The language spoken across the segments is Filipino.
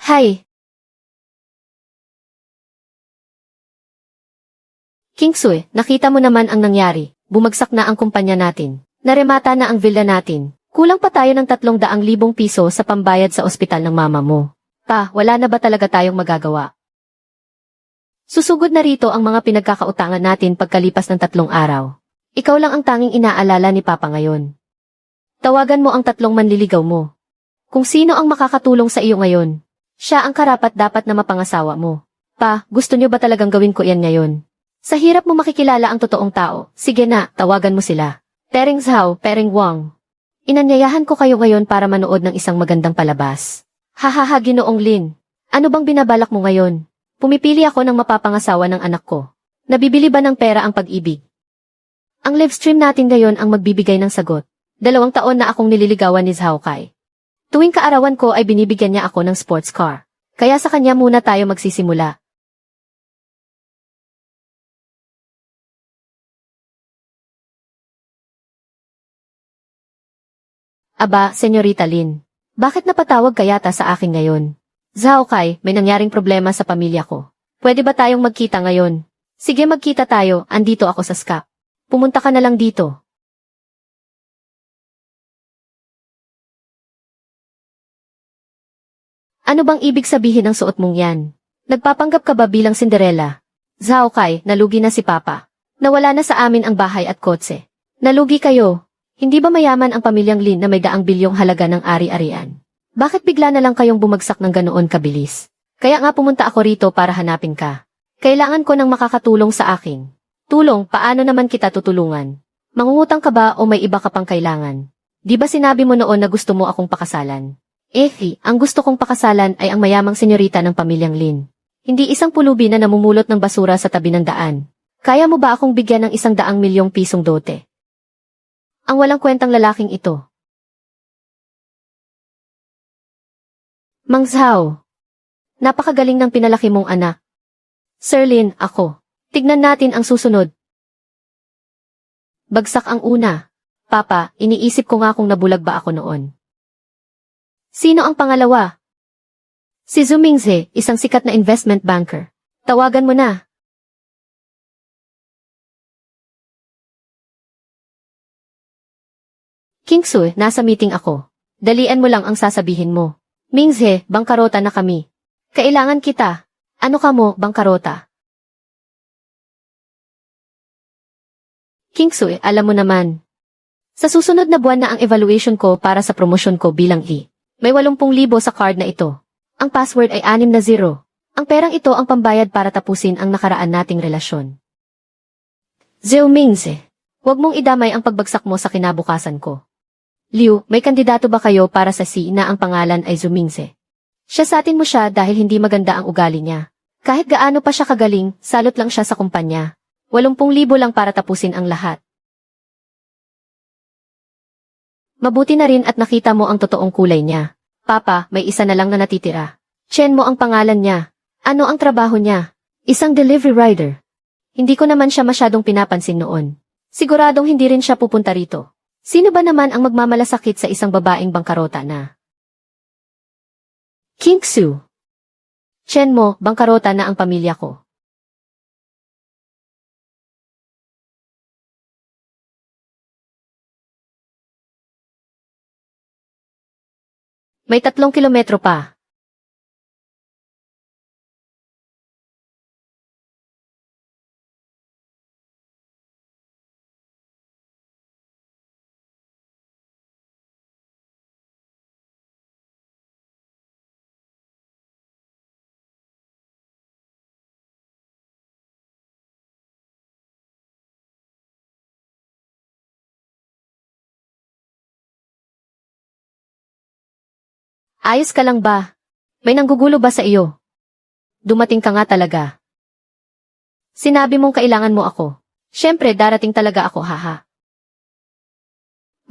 Hay! Kingsue, nakita mo naman ang nangyari. Bumagsak na ang kumpanya natin. Naremata na ang villa natin. Kulang pa tayo ng 300,000 piso sa pambayad sa ospital ng mama mo. Pa, wala na ba talaga tayong magagawa? Susugod na rito ang mga pinagkakautangan natin pagkalipas ng 3 araw. Ikaw lang ang tanging inaalala ni Papa ngayon. Tawagan mo ang 3 manliligaw mo. Kung sino ang makakatulong sa iyo ngayon, siya ang karapat-dapat na mapangasawa mo. Pa, gusto niyo ba talagang gawin ko yan ngayon? Sa hirap mo makikilala ang totoong tao, sige na, tawagan mo sila. Pering Zhao, Pering Wang. Inanyayahan ko kayo ngayon para manood ng isang magandang palabas. Hahaha, Ginoong Lin. Ano bang binabalak mo ngayon? Pumipili ako ng mapapangasawa ng anak ko. Nabibili ba ng pera ang pag-ibig? Ang live stream natin ngayon ang magbibigay ng sagot. 2 taon na akong nililigawan ni Zhao Kai. Tuwing kaarawan ko ay binibigyan niya ako ng sports car. Kaya sa kanya muna tayo magsisimula. Aba, Senyorita Lin. Bakit napatawag ka yata sa akin ngayon? Zhao Kai, may nangyaring problema sa pamilya ko. Pwede ba tayong magkita ngayon? Sige, magkita tayo, andito ako sa SCAP. Pumunta ka na lang dito. Ano bang ibig sabihin ng suot mong yan? Nagpapanggap ka ba bilang Cinderella? Zhao Kai, nalugi na si Papa. Nawala na sa amin ang bahay at kotse. Nalugi kayo. Hindi ba mayaman ang pamilyang Lin na may daang bilyong halaga ng ari-arian? Bakit bigla na lang kayong bumagsak ng ganoon kabilis? Kaya nga pumunta ako rito para hanapin ka. Kailangan ko ng makakatulong sa akin. Tulong, paano naman kita tutulungan? Mangungutang ka ba o may iba ka pang kailangan? Di ba sinabi mo noon na gusto mo akong pakasalan? Ang gusto kong pakasalan ay ang mayamang senyorita ng pamilyang Lin. Hindi isang pulubi na namumulot ng basura sa tabi ng daan. Kaya mo ba akong bigyan ng 100,000,000 pisong dote? Ang walang kwentang lalaking ito. Mang Zhao, napakagaling ng pinalaki mong anak. Sir Lin, ako. Tignan natin ang susunod. Bagsak ang una. Papa, iniisip ko nga kung nabulag ba ako noon. Sino ang pangalawa? Si Zhu Mingze, isang sikat na investment banker. Tawagan mo na. Kingsue, nasa meeting ako. Dalian mo lang ang sasabihin mo. Mingze, bangkarota na kami. Kailangan kita. Ano ka mo, bangkarota? Kingsue, alam mo naman. Sa susunod na buwan na ang evaluation ko para sa promosyon ko bilang E. May 80,000 sa card na ito. Ang password ay 60. Ang perang ito ang pambayad para tapusin ang nakaraan nating relasyon. Zhou Mingze, huwag mong idamay ang pagbagsak mo sa kinabukasan ko. Liu, may kandidato ba kayo para sa C na ang pangalan ay Zhu Mingze? Siya sa atin mo siya dahil hindi maganda ang ugali niya. Kahit gaano pa siya kagaling, salot lang siya sa kumpanya. 80,000 lang para tapusin ang lahat. Mabuti na rin at nakita mo ang totoong kulay niya. Papa, may isa na lang na natitira. Chen mo ang pangalan niya. Ano ang trabaho niya? Isang delivery rider. Hindi ko naman siya masyadong pinapansin noon. Siguradong hindi rin siya pupunta rito. Sino ba naman ang magmamalasakit sa isang babaeng bangkarota na? Kingsue. Chen mo, bangkarota na ang pamilya ko. May 3 kilometro pa. Ayos ka lang ba? May nanggugulo ba sa iyo? Dumating ka nga talaga. Sinabi mong kailangan mo ako. Siyempre, darating talaga ako, haha.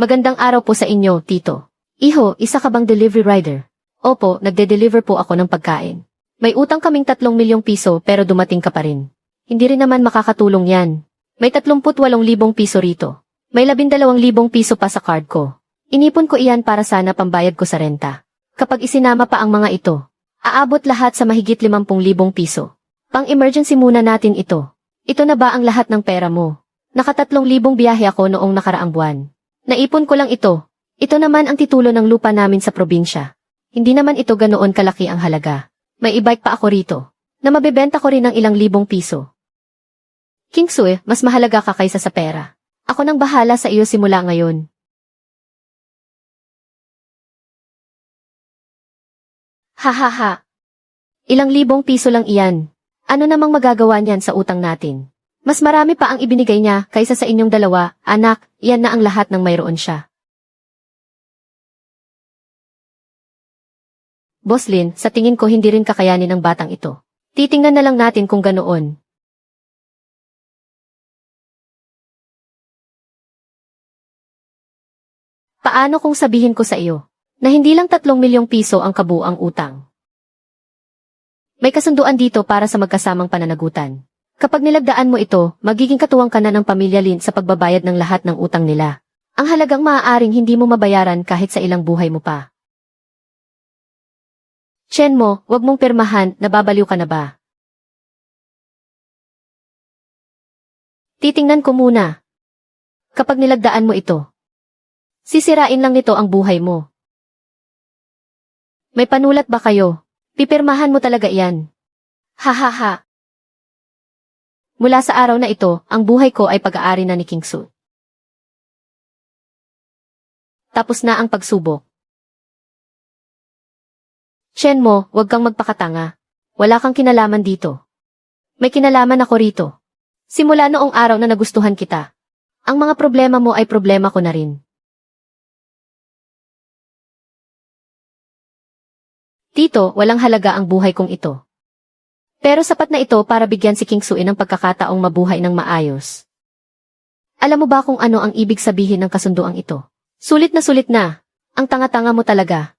Magandang araw po sa inyo, Tito. Iho, isa ka bang delivery rider? Opo, nagde-deliver po ako ng pagkain. May utang kaming 3,000,000 piso pero dumating ka pa rin. Hindi rin naman makakatulong yan. May 38,000 piso rito. May 12,000 piso pa sa card ko. Inipon ko iyan para sana pambayad ko sa renta. Kapag isinama pa ang mga ito, Aabot lahat sa mahigit 50,000 piso. Pang-emergency muna natin ito. Ito na ba ang lahat ng pera mo? Naka 3,000 biyahe ako noong nakaraang buwan. Naipon ko lang ito. Ito naman ang titulo ng lupa namin sa probinsya. Hindi naman ito ganoon kalaki ang halaga. May e-bike pa ako rito, na mabebenta ko rin ng ilang libong piso. King Sue, mas mahalaga ka kaysa sa pera. Ako nang bahala sa iyo simula ngayon. Hahaha. Ilang libong piso lang iyan. Ano namang magagawa niyan sa utang natin? Mas marami pa ang ibinigay niya kaysa sa inyong dalawa, anak, iyan na ang lahat ng mayroon siya. Boss Lin, sa tingin ko hindi rin kakayanin ng batang ito. Titingnan na lang natin kung ganoon. Paano kung sabihin ko sa iyo, na hindi lang 3 milyong piso ang kabuuang utang? May kasunduan dito para sa magkasamang pananagutan. Kapag nilagdaan mo ito, magiging katuwang ka na ng pamilya Lin sa pagbabayad ng lahat ng utang nila. Ang halagang maaaring hindi mo mabayaran kahit sa ilang buhay mo pa. Chen mo, wag mong pirmahan, nababaliw ka na ba? Titingnan ko muna. Kapag nilagdaan mo ito, sisirain lang nito ang buhay mo. May panulat ba kayo? Pipirmahan mo talaga iyan. Hahaha. Mula sa araw na ito, ang buhay ko ay pag-aari na ni King Sue. Tapos na ang pagsubok. Chen mo, wag kang magpakatanga. Wala kang kinalaman dito. May kinalaman ako rito. Simula noong araw na nagustuhan kita. Ang mga problema mo ay problema ko na rin. Tito, walang halaga ang buhay kong ito. Pero sapat na ito para bigyan si King Sue ng pagkakataong mabuhay ng maayos. Alam mo ba kung ano ang ibig sabihin ng kasunduang ito? Sulit na. Ang tanga-tanga mo talaga.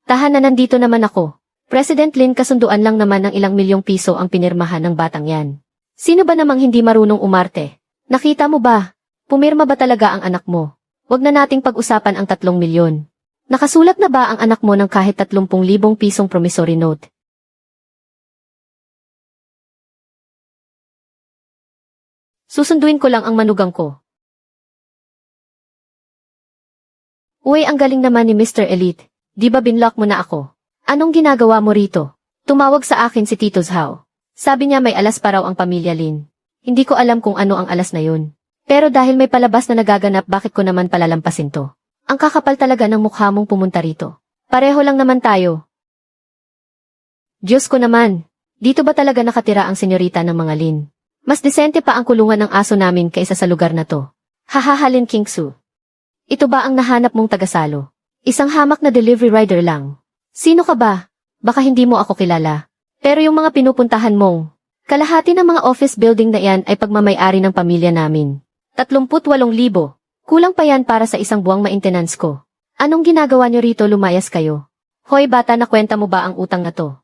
Tahan na nandito naman ako. President Lin, kasunduan lang naman ng ilang milyong piso ang pinirmahan ng batang yan. Sino ba namang hindi marunong umarte? Nakita mo ba? Pumirma ba talaga ang anak mo? Wag na nating pag-usapan ang 3 milyon. Nakasulat na ba ang anak mo ng kahit 30,000 pisong promissory note? Susunduin ko lang ang manugang ko. Uy, ang galing naman ni Mr. Elite. Di ba binlock mo na ako? Anong ginagawa mo rito? Tumawag sa akin si Tito Zhao. Sabi niya may alas pa raw ang pamilya Lin. Hindi ko alam kung ano ang alas na yun. Pero dahil may palabas na nagaganap, bakit ko naman palalampasin to? Ang kakapal talaga ng mukha mong pumunta rito. Pareho lang naman tayo. Diyos ko naman. Dito ba talaga nakatira ang senyorita ng mga Lin? Mas desente pa ang kulungan ng aso namin kaysa sa lugar na to. Hahahalin, King Sue. Ito ba ang nahanap mong tagasalo? Isang hamak na delivery rider lang. Sino ka ba? Baka hindi mo ako kilala. Pero yung mga pinupuntahan mong, kalahati ng mga office building na yan ay pagmamay-ari ng pamilya namin. 38,000. Kulang pa yan para sa isang buwang maintenance ko. Anong ginagawa nyo rito, lumayas kayo? Hoy bata, nakwenta mo ba ang utang na to?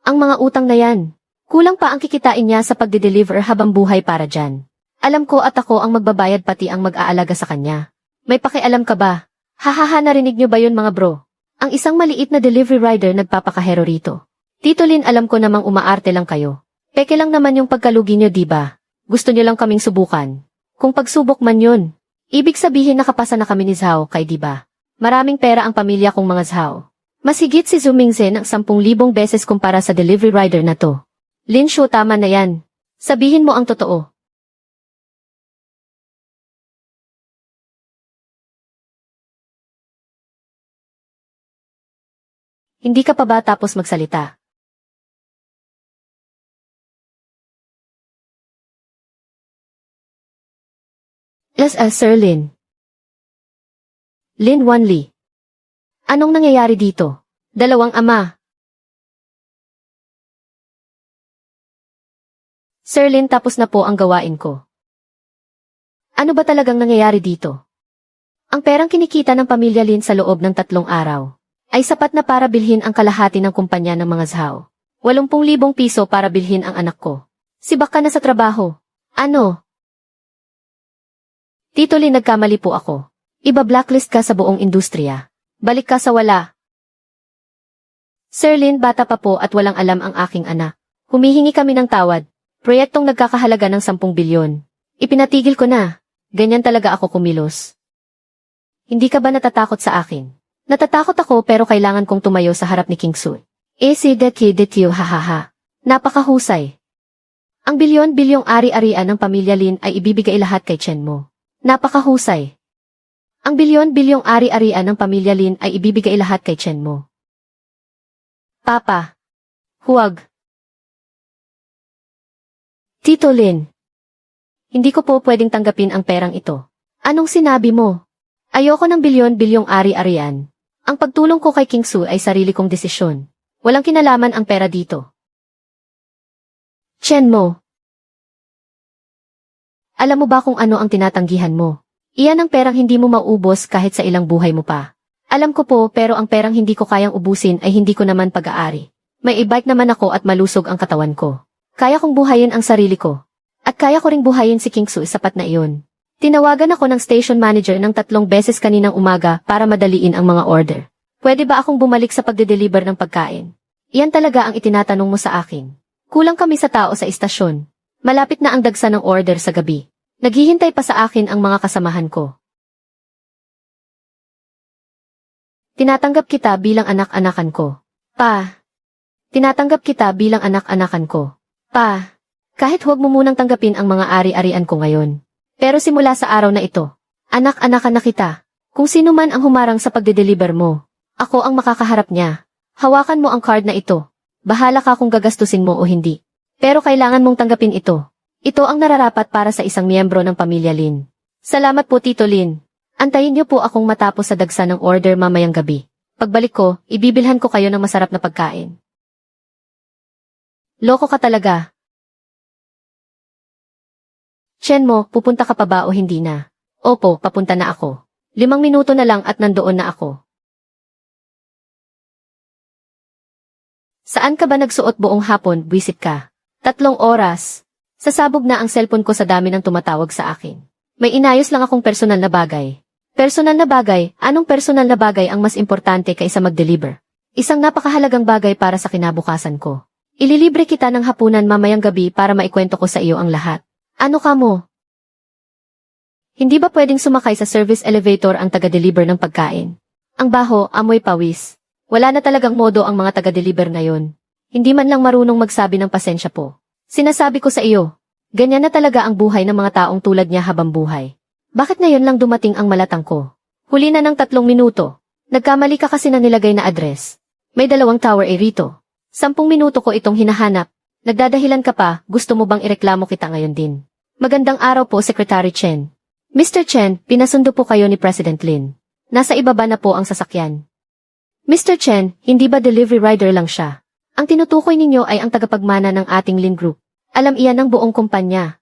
Ang mga utang na yan. Kulang pa ang kikitain niya sa pagde-deliver habang buhay para dyan. Alam ko at ako ang magbabayad pati ang mag-aalaga sa kanya. May pakialam ka ba? Hahaha, narinig nyo ba yun mga bro? Ang isang maliit na delivery rider nagpapakahero rito. Tito Lin, alam ko namang umaarte lang kayo. Peke lang naman yung pagkalugi nyo, diba? Gusto nyo lang kaming subukan. Kung pagsubok man yun, ibig sabihin nakapasa na kami ni Zhao kay diba? Maraming pera ang pamilya kong mga Zhao. Mas higit si Zhu Mingzhen ng 10,000 beses kumpara sa delivery rider na to. Lin Shu, tama na yan. Sabihin mo ang totoo. Hindi ka pa ba tapos magsalita? Sir Lin. Lin Wanli. Anong nangyayari dito? Dalawang ama. Sir Lin, tapos na po ang gawain ko. Ano ba talagang nangyayari dito? Ang perang kinikita ng pamilya Lin sa loob ng 3 araw ay sapat na para bilhin ang kalahati ng kumpanya ng mga Zhao. 80,000 piso para bilhin ang anak ko. Sibak ka na sa trabaho. Ano? Tito Lin, nagkamali po ako. Iba-blacklist ka sa buong industriya. Balik ka sa wala. Sir Lin, bata pa po at walang alam ang aking anak. Humihingi kami ng tawad. Proyektong nagkakahalaga ng 10 bilyon. Ipinatigil ko na. Ganyan talaga ako kumilos. Hindi ka ba natatakot sa akin? Natatakot ako pero kailangan kong tumayo sa harap ni King Su. Si the kid you hahaha. Napakahusay. Ang bilyon-bilyong ari-arian ng pamilya Lin ay ibibigay lahat kay Chen mo. Napakahusay. Ang bilyon-bilyong ari-arian ng pamilya Lin ay ibibigay lahat kay Chen mo. Papa. Huwag. Tito Lin. Hindi ko po pwedeng tanggapin ang perang ito. Anong sinabi mo? Ayoko ng bilyon-bilyong ari-arian. Ang pagtulong ko kay King Su ay sarili kong desisyon. Walang kinalaman ang pera dito. Chen mo. Alam mo ba kung ano ang tinatanggihan mo? Iyan ang perang hindi mo maubos kahit sa ilang buhay mo pa. Alam ko po pero ang perang hindi ko kayang ubusin ay hindi ko naman pag-aari. May e-bike naman ako at malusog ang katawan ko. Kaya kong buhayin ang sarili ko. At kaya ko ring buhayin si King Su, sapat na iyon. Tinawagan ako ng station manager ng 3 beses kaninang umaga para madaliin ang mga order. Pwede ba akong bumalik sa pagde-deliver ng pagkain? Iyan talaga ang itinatanong mo sa akin. Kulang kami sa tao sa istasyon. Malapit na ang dagsa ng order sa gabi. Naghihintay pa sa akin ang mga kasamahan ko. Tinatanggap kita bilang anak-anakan ko. Pa. Tinatanggap kita bilang anak-anakan ko. Pa. Kahit huwag mo munang tanggapin ang mga ari-arian ko ngayon. Pero simula sa araw na ito, anak-anakan na kita. Kung sino man ang humarang sa pagde-deliver mo, ako ang makakaharap niya. Hawakan mo ang card na ito. Bahala ka kung gagastusin mo o hindi. Pero kailangan mong tanggapin ito. Ito ang nararapat para sa isang miyembro ng pamilya Lin. Salamat po, Tito Lin. Antayin niyo po akong matapos sa dagsa ng order mamayang gabi. Pagbalik ko, ibibilhan ko kayo ng masarap na pagkain. Loko ka talaga. Chen mo, pupunta ka pa ba o hindi na? Opo, papunta na ako. 5 minuto na lang at nandoon na ako. Saan ka ba nagsuot buong hapon, buwisit ka? 3 oras. Sasabog na ang cellphone ko sa dami ng tumatawag sa akin. May inayos lang akong personal na bagay. Personal na bagay? Anong personal na bagay ang mas importante kaysa mag-deliver? Isang napakahalagang bagay para sa kinabukasan ko. Ililibre kita ng hapunan mamayang gabi para maikwento ko sa iyo ang lahat. Ano ka mo? Hindi ba pwedeng sumakay sa service elevator ang taga-deliver ng pagkain? Ang baho, amoy pawis. Wala na talagang modo ang mga taga-deliver ngayon. Hindi man lang marunong magsabi ng pasensya po. Sinasabi ko sa iyo, ganyan na talaga ang buhay ng mga taong tulad niya habang buhay. Bakit ngayon lang dumating ang malatang ko? Huli na ng 3 minuto. Nagkamali ka kasi na nilagay na address. May 2 tower rito. 10 minuto ko itong hinahanap. Nagdadahilan ka pa, gusto mo bang ireklamo kita ngayon din? Magandang araw po, Secretary Chen. Mr. Chen, pinasundo po kayo ni President Lin. Nasa ibaba na po ang sasakyan. Mr. Chen, hindi ba delivery rider lang siya? Ang tinutukoy ninyo ay ang tagapagmana ng ating Lin Group. Alam iyan ng buong kumpanya.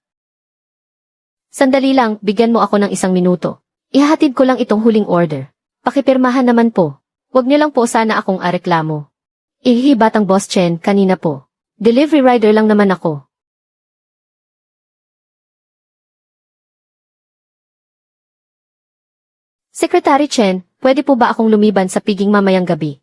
Sandali lang, bigyan mo ako ng 1 minuto. Ihahatid ko lang itong huling order. Pakipirmahan naman po. Huwag niyo lang po sana akong areklamo. Batang Boss Chen, kanina po. Delivery rider lang naman ako. Secretary Chen, pwede po ba akong lumiban sa piging mamayang gabi?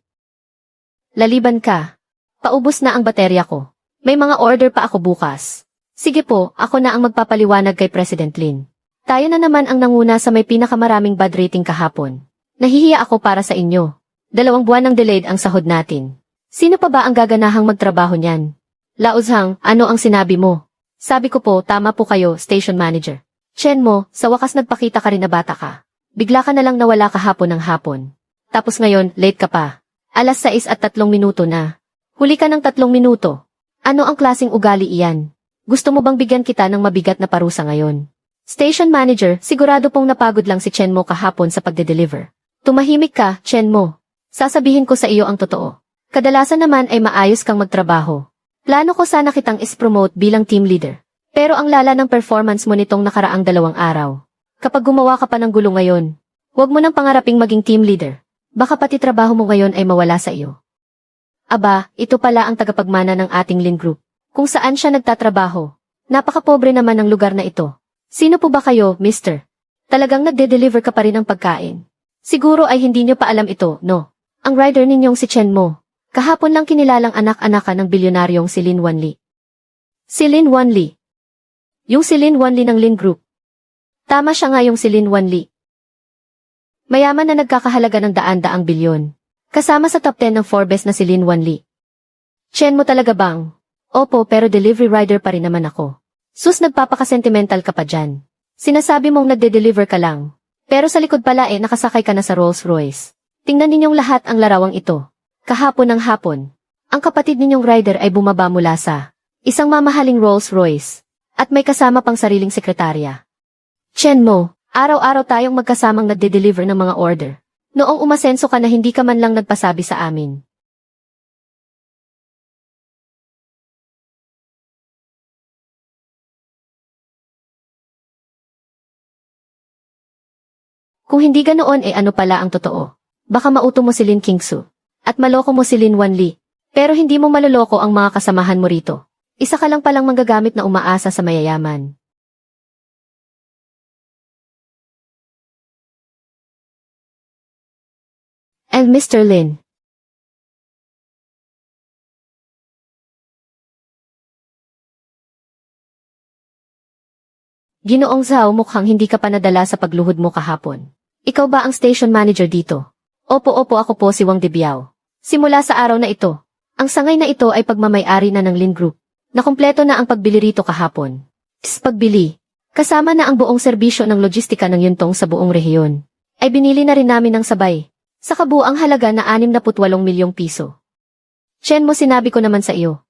Laliban ka. Paubos na ang baterya ko. May mga order pa ako bukas. Sige po, ako na ang magpapaliwanag kay President Lin. Tayo na naman ang nanguna sa may pinakamaraming bad rating kahapon. Nahihiya ako para sa inyo. 2 buwan nang delayed ang sahod natin. Sino pa ba ang gaganahang magtrabaho niyan? Laozhang, ano ang sinabi mo? Sabi ko po, tama po kayo, station manager. Chen mo, sa wakas nagpakita ka rin na bata ka. Bigla ka na lang nawala kahapon ng hapon. Tapos ngayon, late ka pa. 6:03 na. Huli ka ng 3 minuto. Ano ang klaseng ugali iyan? Gusto mo bang bigyan kita ng mabigat na parusa ngayon? Station manager, sigurado pong napagod lang si Chen mo kahapon sa pagde-deliver. Tumahimik ka, Chen mo. Sasabihin ko sa iyo ang totoo. Kadalasan naman ay maayos kang magtrabaho. Plano ko sana kitang is-promote bilang team leader. Pero ang lala ng performance mo nitong nakaraang 2 araw. Kapag gumawa ka pa ng gulo ngayon, huwag mo nang pangaraping maging team leader. Baka pati trabaho mo ngayon ay mawala sa iyo. Aba, ito pala ang tagapagmana ng ating Lin Group. Kung saan siya nagtatrabaho. Napakapobre naman ng lugar na ito. Sino po ba kayo, mister? Talagang nagde-deliver ka pa rin ng pagkain. Siguro ay hindi nyo pa alam ito, no? Ang rider ninyong si Chen mo. Kahapon lang kinilalang anak-anakan ng bilyonaryong si Lin Wanli. Si Lin Wanli. Yung si Lin Wanli ng Lin Group. Tama siya nga yung si Lin Wanli. Mayaman na nagkakahalaga ng daan-daang bilyon. Kasama sa top 10 ng Forbes na si Lin Wanli. Chen mo talaga bang? Opo, pero delivery rider pa rin naman ako. Sus, nagpapaka-sentimental ka pa dyan. Sinasabi mong nagde-deliver ka lang. Pero sa likod pala nakasakay ka na sa Rolls Royce. Tingnan ninyong lahat ang larawang ito. Kahapon ng hapon, ang kapatid ninyong rider ay bumaba mula sa isang mamahaling Rolls Royce at may kasama pang sariling sekretarya. Chen mo, araw-araw tayong magkasamang nagde-deliver ng mga order. Noong umasenso ka na hindi ka man lang nagpasabi sa amin. Kung hindi ganoon ano pala ang totoo? Baka mauto mo si Lin Qingsu. At maloko mo si Lin Wanli. Pero hindi mo maloloko ang mga kasamahan mo rito. Isa ka lang palang manggagamit na umaasa sa mayayaman. And Mr. Lin. Ginoong Zhao, mukhang hindi ka pa nadala sa pagluhod mo kahapon. Ikaw ba ang station manager dito? Opo, ako po si Wang Debiao. Simula sa araw na ito, ang sangay na ito ay pagmamay-ari na ng Lin Group. Nakumpleto na ang pagbili rito kahapon. Pagbili, kasama na ang buong serbisyo ng logistika ng yuntong sa buong rehiyon. Ay binili na rin namin ng sabay, sa kabuang halaga na 68 milyong piso. Chen mo, sinabi ko naman sa iyo.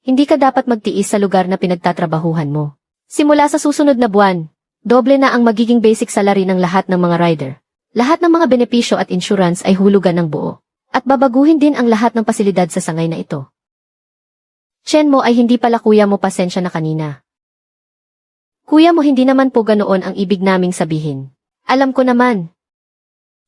Hindi ka dapat magtiis sa lugar na pinagtatrabahuhan mo. Simula sa susunod na buwan, doble na ang magiging basic salary ng lahat ng mga rider. Lahat ng mga benepisyo at insurance ay hulugan ng buo. At babaguhin din ang lahat ng pasilidad sa sangay na ito. Chen mo, ay hindi pala kuya mo, pasensya na kanina. Kuya mo, hindi naman po ganoon ang ibig naming sabihin. Alam ko naman.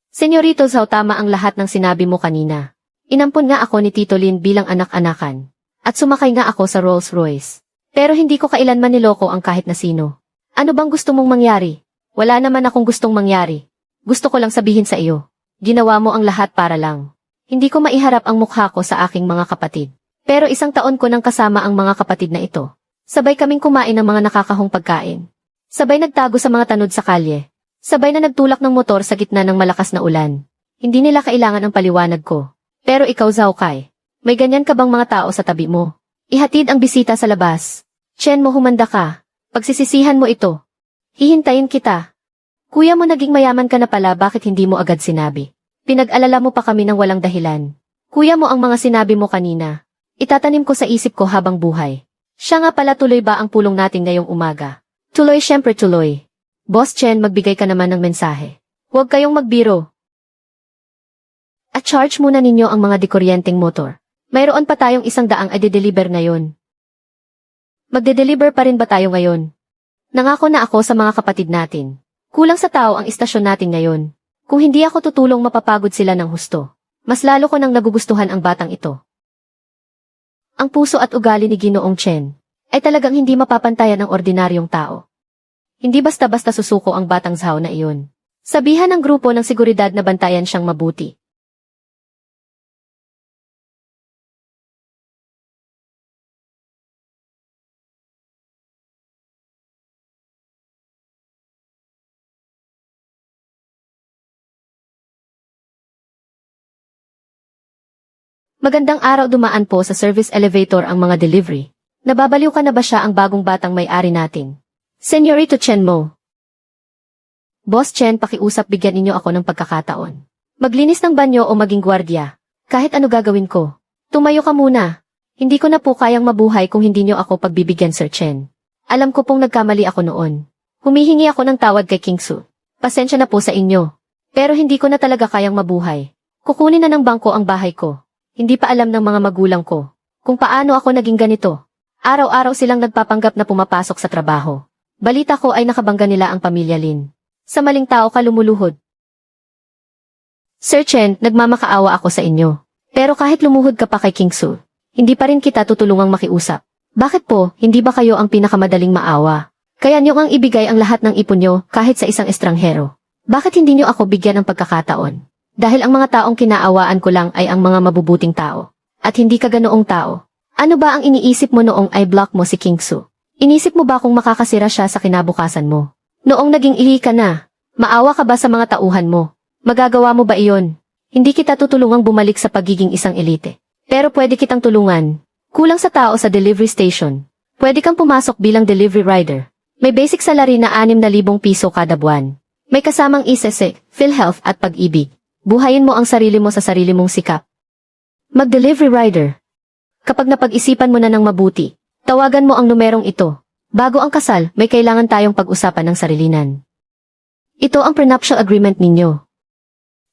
Senyorito Zhao, tama ang lahat ng sinabi mo kanina. Inampon nga ako ni Tito Lin bilang anak-anakan. At sumakay nga ako sa Rolls Royce. Pero hindi ko kailanman niloko ang kahit na sino. Ano bang gusto mong mangyari? Wala naman akong gustong mangyari. Gusto ko lang sabihin sa iyo. Ginawa mo ang lahat para lang. Hindi ko maiharap ang mukha ko sa aking mga kapatid. Pero 1 taon ko nang kasama ang mga kapatid na ito. Sabay kaming kumain ng mga nakakahong pagkain. Sabay nagtago sa mga tanod sa kalye. Sabay na nagtulak ng motor sa gitna ng malakas na ulan. Hindi nila kailangan ang paliwanag ko. Pero ikaw, Zhao Kai, may ganyan ka bang mga tao sa tabi mo? Ihatid ang bisita sa labas. Chen mo, humanda ka. Pagsisisihan mo ito. Hihintayin kita. Kuya mo, naging mayaman ka na pala, bakit hindi mo agad sinabi? Pinag-alala mo pa kami ng walang dahilan. Kuya mo, ang mga sinabi mo kanina. Itatanim ko sa isip ko habang buhay. Siya nga pala, tuloy ba ang pulong natin ngayong umaga? Tuloy, syempre tuloy. Boss Chen, magbigay ka naman ng mensahe. Huwag kayong magbiro. At charge muna ninyo ang mga dekuryenteng motor. Mayroon pa tayong 100 ay de-deliver ngayon. Magde-deliver pa rin ba tayo ngayon? Nangako na ako sa mga kapatid natin. Kulang sa tao ang istasyon natin ngayon. Kung hindi ako tutulong, mapapagod sila ng husto. Mas lalo ko nang nagugustuhan ang batang ito. Ang puso at ugali ni Ginoong Chen ay talagang hindi mapapantayan ng ordinaryong tao. Hindi basta-basta susuko ang batang Zhao na iyon. Sabihan ng grupo ng seguridad na bantayan siyang mabuti. Magandang araw, dumaan po sa service elevator ang mga delivery. Nababaliw ka na ba siya ang bagong batang may-ari natin? Senyorito Chen mo. Boss Chen, pakiusap, bigyan ninyo ako ng pagkakataon. Maglinis ng banyo o maging gwardya. Kahit ano gagawin ko. Tumayo ka muna. Hindi ko na po kayang mabuhay kung hindi nyo ako pagbibigyan, Sir Chen. Alam ko pong nagkamali ako noon. Humihingi ako ng tawad kay Qingsu. Pasensya na po sa inyo. Pero hindi ko na talaga kayang mabuhay. Kukunin na ng bangko ang bahay ko. Hindi pa alam ng mga magulang ko kung paano ako naging ganito. Araw-araw silang nagpapanggap na pumapasok sa trabaho. Balita ko ay nakabangga nila ang pamilya Lin. Sa maling tao ka lumuluhod. Sir Chen, nagmamakaawa ako sa inyo. Pero kahit lumuhod ka pa kay Qingsu, hindi pa rin kita tutulungang makiusap. Bakit po, hindi ba kayo ang pinakamadaling maawa? Kaya nyo ang ibigay ang lahat ng ipon nyo kahit sa isang estranghero. Bakit hindi nyo ako bigyan ng pagkakataon? Dahil ang mga taong kinaawaan ko lang ay ang mga mabubuting tao. At hindi ka ganoong tao. Ano ba ang iniisip mo noong i-block mo si Kingsu? Inisip mo ba kung makakasira siya sa kinabukasan mo? Noong naging ihi ka na, maawa ka ba sa mga tauhan mo? Magagawa mo ba iyon? Hindi kita tutulungang bumalik sa pagiging isang elite. Pero pwede kitang tulungan. Kulang sa tao sa delivery station. Pwede kang pumasok bilang delivery rider. May basic salary na 6,000 piso kada buwan. May kasamang ICC, PhilHealth at pag-ibig. Buhayin mo ang sarili mo sa sarili mong sikap. Mag-delivery rider. Kapag napag-isipan mo na ng mabuti, tawagan mo ang numerong ito. Bago ang kasal, may kailangan tayong pag-usapan ng sarilinan. Ito ang prenuptial agreement ninyo.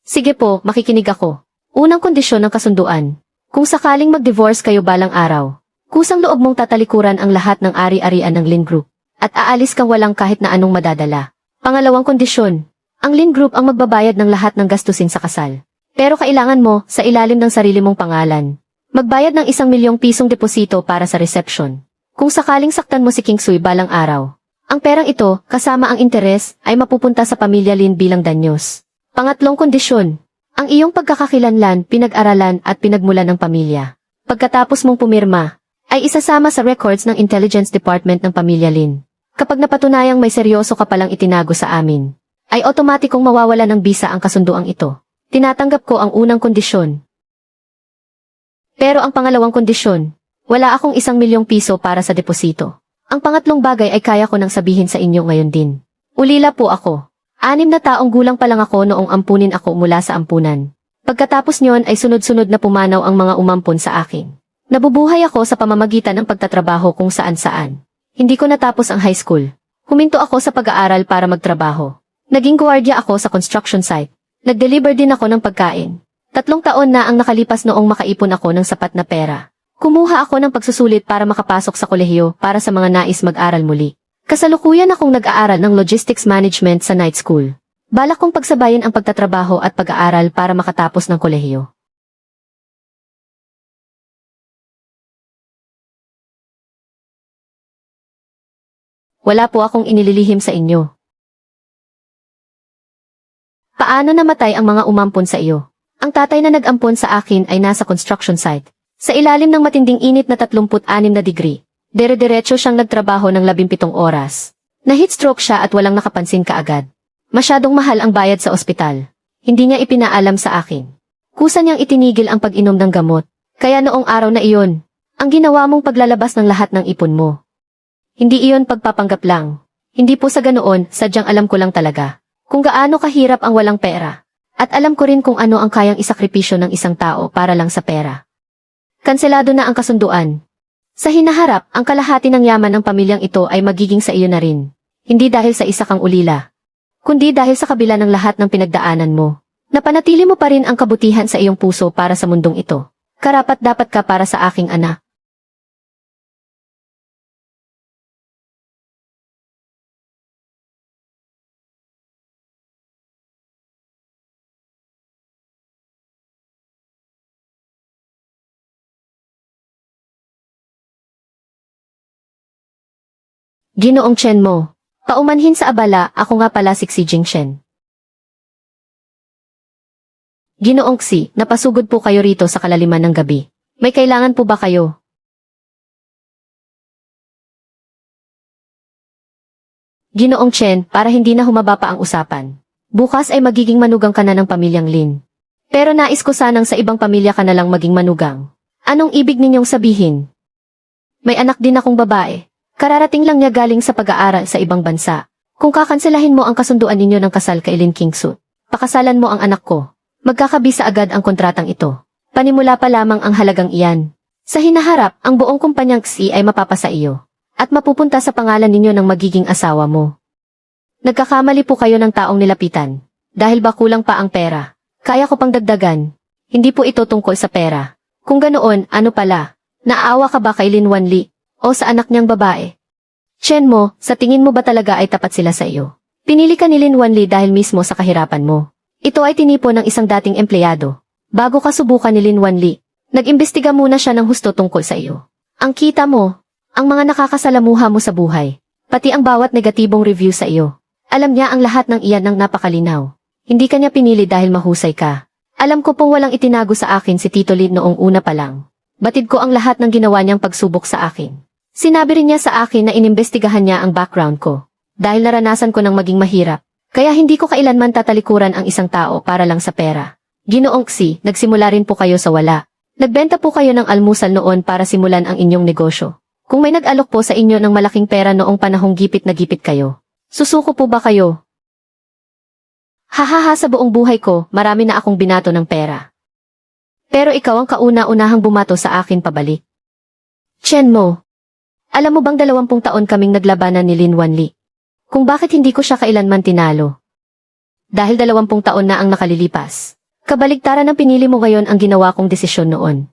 Sige po, makikinig ako. Unang kondisyon ng kasunduan. Kung sakaling mag-divorce kayo balang araw, kusang loob mong tatalikuran ang lahat ng ari-arian ng Lin Group at aalis kang walang kahit na anong madadala. Pangalawang kondisyon. Ang Lin Group ang magbabayad ng lahat ng gastusin sa kasal. Pero kailangan mo, sa ilalim ng sarili mong pangalan, magbayad ng 1,000,000 pisong deposito para sa reception. Kung sakaling saktan mo si Kingsuy balang araw, ang perang ito, kasama ang interes, ay mapupunta sa pamilya Lin bilang danyos. Pangatlong kondisyon, ang iyong pagkakakilanlan, pinag-aralan at pinagmulan ng pamilya. Pagkatapos mong pumirma, ay isasama sa records ng Intelligence Department ng pamilya Lin. Kapag napatunayang may seryoso ka palang itinago sa amin, ay otomatikong mawawala ng bisa ang kasunduang ito. Tinatanggap ko ang unang kondisyon. Pero ang pangalawang kondisyon, wala akong 1,000,000 piso para sa deposito. Ang pangatlong bagay ay kaya ko nang sabihin sa inyo ngayon din. Ulila po ako. 6 na taong gulang pa lang ako noong ampunin ako mula sa ampunan. Pagkatapos nyon ay sunod-sunod na pumanaw ang mga umampon sa akin. Nabubuhay ako sa pamamagitan ng pagtatrabaho kung saan-saan. Hindi ko natapos ang high school. Huminto ako sa pag-aaral para magtrabaho. Naging gwardiya ako sa construction site. Nag-deliver din ako ng pagkain. 3 taon na ang nakalipas noong makaipon ako ng sapat na pera. Kumuha ako ng pagsusulit para makapasok sa kolehiyo para sa mga nais mag-aral muli. Kasalukuyan akong nag-aaral ng logistics management sa night school. Balak kong pagsabayin ang pagtatrabaho at pag-aaral para makatapos ng kolehiyo. Wala po akong inililihim sa inyo. Paano namatay ang mga umampon sa iyo? Ang tatay na nag-ampon sa akin ay nasa construction site. Sa ilalim ng matinding init na 36 na degree, dire-diretso siyang nagtrabaho ng 17 oras. Na-heatstroke siya at walang nakapansin kaagad. Masyadong mahal ang bayad sa ospital. Hindi niya ipinaalam sa akin. Kusa niyang itinigil ang pag-inom ng gamot. Kaya noong araw na iyon, ang ginawa mong paglalabas ng lahat ng ipon mo. Hindi iyon pagpapanggap lang. Hindi po sa ganoon, sadyang alam ko lang talaga kung gaano kahirap ang walang pera. At alam ko rin kung ano ang kayang isakripisyo ng isang tao para lang sa pera. Kanselado na ang kasunduan. Sa hinaharap, ang kalahati ng yaman ng pamilyang ito ay magiging sa iyo na rin. Hindi dahil sa isa kang ulila, kundi dahil sa kabila ng lahat ng pinagdaanan mo. Napanatili mo pa rin ang kabutihan sa iyong puso para sa mundong ito. Karapat-dapat ka para sa aking anak. Ginoong Chen mo. Paumanhin sa abala, ako nga pala si Xi Jingshen. Ginoong Xi, napasugod po kayo rito sa kalaliman ng gabi. May kailangan po ba kayo? Ginoong Chen, para hindi na humaba pa ang usapan. Bukas ay magiging manugang ka na ng pamilyang Lin. Pero nais ko sanang sa ibang pamilya ka na lang maging manugang. Anong ibig ninyong sabihin? May anak din akong babae. Kararating lang niya galing sa pag-aaral sa ibang bansa. Kung kakanselahin mo ang kasunduan ninyo ng kasal kay Lin Kingsu, pakasalan mo ang anak ko. Magkakabisa agad ang kontratang ito. Panimula pa lamang ang halagang iyan. Sa hinaharap, ang buong kumpanyang Xi ay mapapasa iyo. At mapupunta sa pangalan ninyo ng magiging asawa mo. Nagkakamali po kayo ng taong nilapitan. Dahil ba kulang pa ang pera? Kaya ko pang dagdagan. Hindi po ito tungkol sa pera. Kung ganoon, ano pala? Naaawa ka ba kay Lin Wanli? O sa anak niyang babae? Chen mo, sa tingin mo ba talaga ay tapat sila sa iyo? Pinili ka ni Lin Wanli dahil mismo sa kahirapan mo. Ito ay tinipon ng isang dating empleyado. Bago ka subukan ni Lin Wanli, nag-imbestiga muna siya ng husto tungkol sa iyo. Ang kita mo, ang mga nakakasalamuha mo sa buhay, pati ang bawat negatibong review sa iyo. Alam niya ang lahat ng iyan ng napakalinaw. Hindi ka niya pinili dahil mahusay ka. Alam ko pong walang itinago sa akin si Tito Lin noong una pa lang. Batid ko ang lahat ng ginawa niyang pagsubok sa akin. Sinabi rin niya sa akin na inimbestigahan niya ang background ko. Dahil naranasan ko ng maging mahirap. Kaya hindi ko kailanman tatalikuran ang isang tao para lang sa pera. Ginoong Xi, nagsimula rin po kayo sa wala. Nagbenta po kayo ng almusal noon para simulan ang inyong negosyo. Kung may nag-alok po sa inyo ng malaking pera noong panahong gipit na gipit kayo, susuko po ba kayo? Hahaha, sa buong buhay ko, marami na akong binato ng pera. Pero ikaw ang kauna-unahang bumato sa akin pabalik. Chen Mo, alam mo bang 20 taon kaming naglabanan ni Lin Wanli? Kung bakit hindi ko siya kailanman tinalo? Dahil 20 taon na ang nakalilipas. Kabaligtaran ng pinili mo ngayon ang ginawa kong desisyon noon.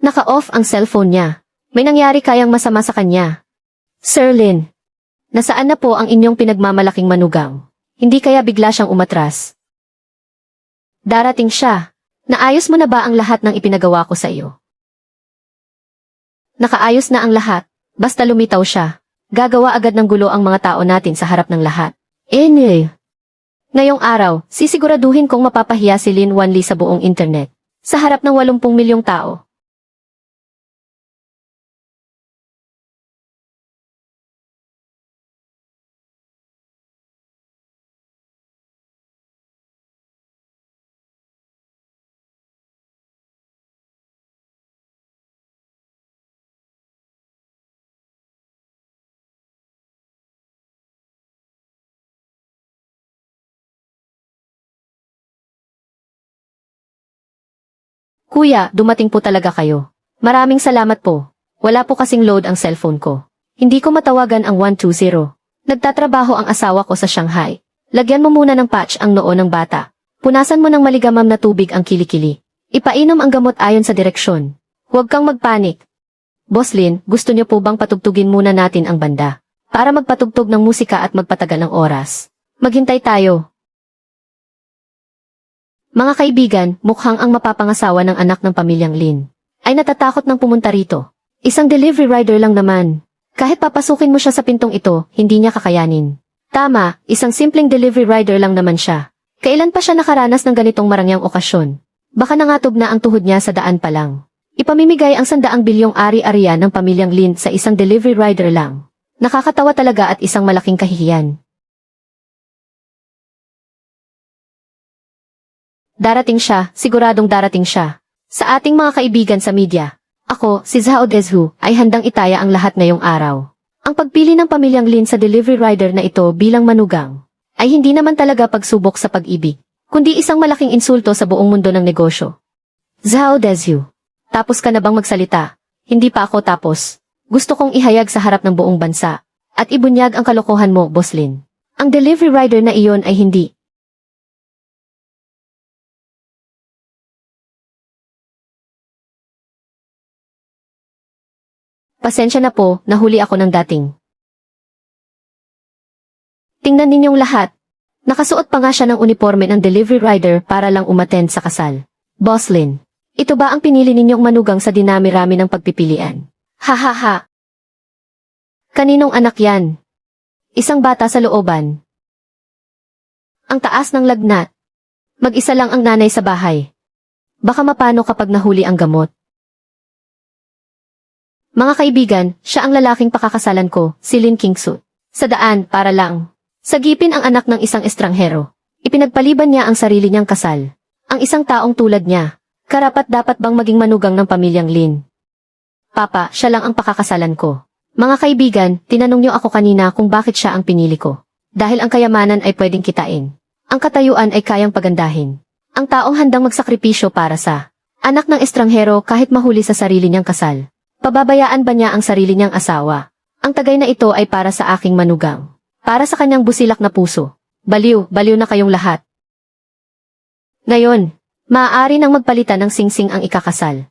Naka-off ang cellphone niya. May nangyari kayang masama sa kanya. Sir Lin, nasaan na po ang inyong pinagmamalaking manugang? Hindi kaya bigla siyang umatras? Darating siya. Naayos mo na ba ang lahat ng ipinagawa ko sa iyo? Nakaayos na ang lahat. Basta lumitaw siya. Gagawa agad ng gulo ang mga tao natin sa harap ng lahat. Ngayong araw, sisiguraduhin kong mapapahiya si Lin Wanli sa buong internet. Sa harap ng 80 milyong tao. Kuya, dumating po talaga kayo. Maraming salamat po. Wala po kasing load ang cellphone ko. Hindi ko matawagan ang 120. Nagtatrabaho ang asawa ko sa Shanghai. Lagyan mo muna ng patch ang noo ng bata. Punasan mo ng maligamam na tubig ang kilikili. Ipainom ang gamot ayon sa direksyon. Huwag kang magpanik. Boss Lin, gusto niyo po bang patugtugin muna natin ang banda? Para magpatugtog ng musika at magpatagal ng oras. Maghintay tayo. Mga kaibigan, mukhang ang mapapangasawa ng anak ng pamilyang Lin ay natatakot ng pumunta rito. Isang delivery rider lang naman. Kahit papasukin mo siya sa pintong ito, hindi niya kakayanin. Tama, isang simpleng delivery rider lang naman siya. Kailan pa siya nakaranas ng ganitong marangyang okasyon? Baka nangatog na ang tuhod niya sa daan pa lang. Ipamimigay ang 100 bilyong ari-arian ng pamilyang Lin sa isang delivery rider lang. Nakakatawa talaga at isang malaking kahihiyan. Darating siya, siguradong darating siya. Sa ating mga kaibigan sa media, ako, si Zhao Dezhu, ay handang itaya ang lahat ngayong araw. Ang pagpili ng pamilyang Lin sa delivery rider na ito bilang manugang, ay hindi naman talaga pagsubok sa pag-ibig, kundi isang malaking insulto sa buong mundo ng negosyo. Zhao Dezhu, tapos ka na bang magsalita? Hindi pa ako tapos. Gusto kong ihayag sa harap ng buong bansa, at ibunyag ang kalokohan mo, Boss Lin. Ang delivery rider na iyon ay hindi. Pasensya na po, nahuli ako ng dating. Tingnan ninyong lahat. Nakasuot pa nga siya ng uniforme ng delivery rider para lang umattend sa kasal. Boss Lin, ito ba ang pinili ninyong manugang sa dinami-rami ng pagpipilian? Ha. Kaninong anak yan? Isang bata sa looban. Ang taas ng lagnat. Mag-isa lang ang nanay sa bahay. Baka mapano kapag nahuli ang gamot. Mga kaibigan, siya ang lalaking pakakasalan ko, si Lin Qingsu. Sa daan, para lang. Sagipin ang anak ng isang estranghero. Ipinagpaliban niya ang sarili niyang kasal. Ang isang taong tulad niya, karapat-dapat bang maging manugang ng pamilyang Lin? Papa, siya lang ang pakakasalan ko. Mga kaibigan, tinanong niyo ako kanina kung bakit siya ang pinili ko. Dahil ang kayamanan ay pwedeng kitain. Ang katayuan ay kayang pagandahin. Ang taong handang magsakripisyo para sa anak ng estranghero kahit mahuli sa sarili niyang kasal. Pababayaan ba niya ang sarili niyang asawa? Ang tagay na ito ay para sa aking manugang. Para sa kanyang busilak na puso. Baliw na kayong lahat. Ngayon, maaari nang magpalitan ng singsing ang ikakasal.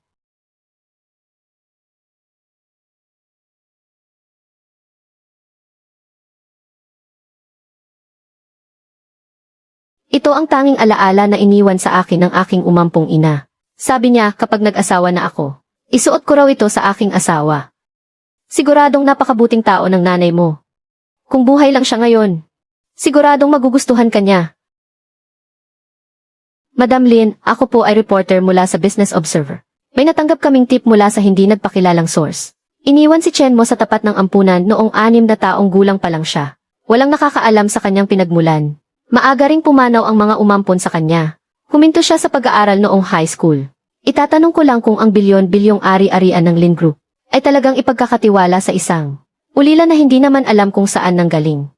Ito ang tanging alaala na iniwan sa akin ng aking umampong ina. Sabi niya kapag nag-asawa na ako, isuot ko raw ito sa aking asawa. Siguradong napakabuting tao ng nanay mo. Kung buhay lang siya ngayon, siguradong magugustuhan ka niya. Madam Lin, ako po ay reporter mula sa Business Observer. May natanggap kaming tip mula sa hindi nagpakilalang source. Iniwan si Chen Mo sa tapat ng ampunan noong 6 na taong gulang pa lang siya. Walang nakakaalam sa kanyang pinagmulan. Maaga ring pumanaw ang mga umampon sa kanya. Huminto siya sa pag-aaral noong high school. Itatanong ko lang kung ang bilyon-bilyong ari-arian ng Lin Group ay talagang ipagkakatiwala sa isang ulila na hindi naman alam kung saan nanggaling.